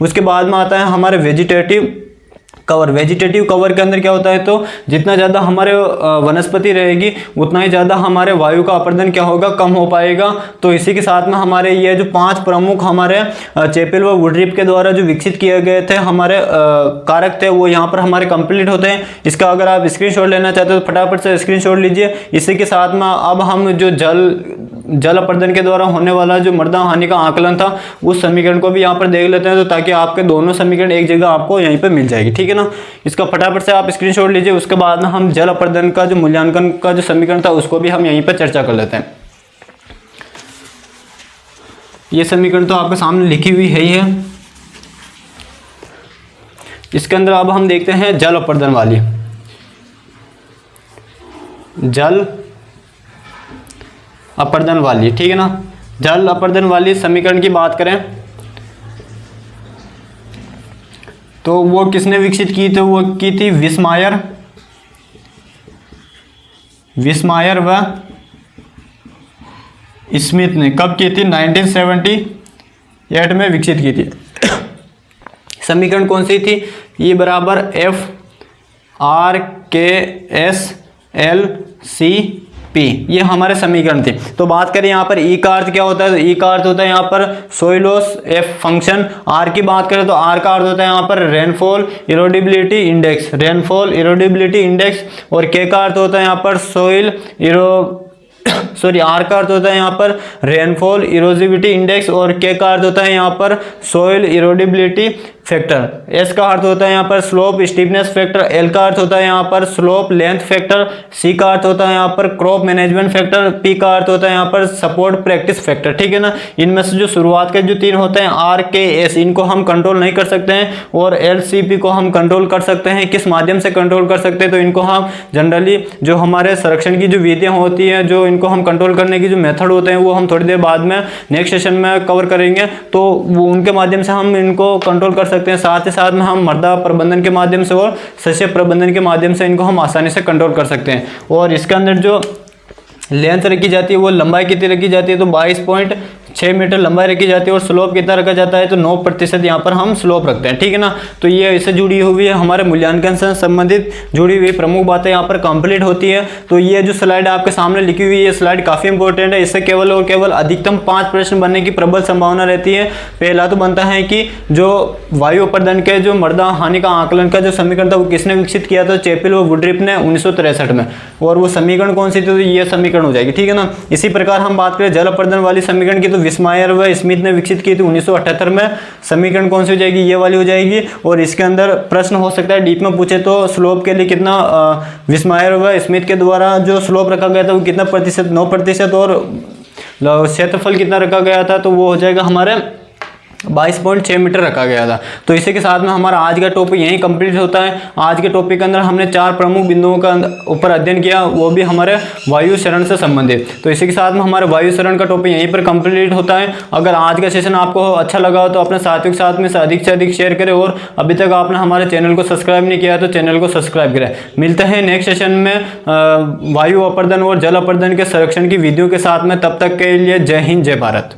उसके बाद में आता है हमारे वेजिटेटिव कवर। वेजिटेटिव कवर के अंदर क्या होता है? तो जितना ज्यादा हमारे वनस्पति रहेगी उतना ही ज्यादा हमारे वायु का अपर्दन क्या होगा? कम हो पाएगा। तो इसी के साथ में हमारे ये जो 5 प्रमुख हमारे चैपेल व वुडरिप के द्वारा जो विकसित किए गए थे हमारे कारक थे वो यहाँ पर हमारे कंप्लीट होते हैं। इसका अगर आप स्क्रीनशॉट लेना चाहते हो तो फटाफट से स्क्रीनशॉट लीजिए। इसी के साथ में अब हम जो जल जल अपर्दन के द्वारा होने वाला जो मृदा हानि का आकलन था उस समीकरण को भी यहाँ पर देख लेते हैं, तो ताकि आपके दोनों समीकरण एक जगह आपको यहीं पे मिल जाएगी। ठीक है ना, इसका फटाफट से आप स्क्रीनशॉट लीजिए। उसके बाद में हम जल अपर्दन का जो मूल्यांकन का जो समीकरण था उसको भी हम यहीं पर चर्चा कर लेते हैं। ये समीकरण तो आपके सामने लिखी हुई है ही है। इसके अंदर अब हम देखते हैं जल अपर्दन वाली, जल अपर्दन वाली, ठीक है ना। जल अपर्दन वाली समीकरण की बात करें तो वो किसने विकसित की थी, वो की थी विस्मायर व स्मिथ ने। कब की थी? 1978 में विकसित की थी। समीकरण कौन सी थी? E बराबर FRKSLCP, ये हमारे समीकरण थे। तो बात करें यहाँ पर E का अर्थ क्या होता है, तो E का अर्थ होता है यहाँ पर soil loss F function. R की बात करें तो R का अर्थ होता है यहाँ पर रेनफॉल इरोडिबिलिटी इंडेक्स, रेनफॉल इरोडिबिलिटी इंडेक्स। और K का अर्थ होता है यहाँ पर R का अर्थ होता है यहाँ पर रेनफॉल इरोजिविटी इंडेक्स, और K का अर्थ होता है यहाँ पर सोइल इरोडिबिलिटी फैक्टर। S का अर्थ होता है यहाँ पर स्लोप स्टीफनेस फैक्टर। L का अर्थ होता है यहाँ पर स्लोप लेंथ फैक्टर। C का अर्थ होता है यहाँ पर क्रॉप मैनेजमेंट फैक्टर। P का अर्थ होता है यहाँ पर सपोर्ट प्रैक्टिस फैक्टर। ठीक है ना, इनमें से जो शुरुआत के जो तीन होते हैं R, K, S, इनको हम कंट्रोल नहीं कर सकते हैं, और L, C, P को हम कंट्रोल कर सकते हैं। किस माध्यम से कंट्रोल कर सकते हैं, तो इनको हम जनरली जो हमारे संरक्षण की जो विधियाँ होती हैं, जो इनको हम कंट्रोल करने की जो मेथड होते हैं, वो हम थोड़ी देर बाद में नेक्स्ट सेशन में कवर करेंगे। तो वो उनके माध्यम से हम इनको कंट्रोल कर सकते हैं। साथ ही साथ में हम मृदा प्रबंधन के माध्यम से और सस्य प्रबंधन के माध्यम से इनको हम आसानी से कंट्रोल कर सकते हैं। और इसके अंदर जो लेंथ रखी जाती है वो लंबाई कितनी रखी जाती है, तो 22.6 मीटर लंबाई रखी जाती है। और स्लोप कितना रखा जाता है, तो 9% यहाँ पर हम स्लोप रखते हैं। ठीक है ना, तो ये इससे जुड़ी हुई है, हमारे मूल्यांकन से संबंधित जुड़ी हुई प्रमुख बातें यहाँ पर कंप्लीट होती है। तो ये जो स्लाइड आपके सामने लिखी हुई है, ये स्लाइड काफ़ी इंपॉर्टेंट है। इससे केवल और केवल अधिकतम 5 प्रश्न बनने की प्रबल संभावना रहती है। पहला तो बनता है कि जो वायु अपर्दन के जो मृदा हानि का आकलन का जो समीकरण था वो किसने विकसित किया था, चैपेल व वुडरिप ने 1963 में। और वो समीकरण कौन सी थी, तो ये समीकरण हो जाएगी। ठीक है ना, इसी प्रकार हम बात करें जल अपर्दन वाली समीकरण की, तो विस्मायर व स्मिथ ने विकसित की थी 1978 में। समीकरण कौन सी हो जाएगी, ये वाली हो जाएगी। और इसके अंदर प्रश्न हो सकता है डीप में पूछे तो स्लोप के लिए कितना विस्मायर व स्मिथ के द्वारा जो स्लोप रखा गया था वो कितना प्रतिशत, 9%। और क्षेत्रफल कितना रखा गया था, तो वो हो जाएगा हमारे 22.6 मीटर रखा गया था। तो इसी के साथ में हमारा आज का टॉपिक यहीं कंप्लीट होता है। आज के टॉपिक के अंदर हमने 4 प्रमुख बिंदुओं का ऊपर अध्ययन किया, वो भी हमारे वायु शरण से संबंधित। तो इसी के साथ में हमारे वायु शरण का टॉपिक यहीं पर कंप्लीट होता है। अगर आज का सेशन आपको अच्छा लगा हो तो अपने साथियों के साथ में से अधिक शेयर करें, और अभी तक आपने हमारे चैनल को सब्सक्राइब नहीं किया तो चैनल को सब्सक्राइब करें। मिलते हैं नेक्स्ट सेशन में वायु अपर्दन और जल अपर्दन के संरक्षण की विधियों के साथ में। तब तक के लिए जय हिंद, जय भारत।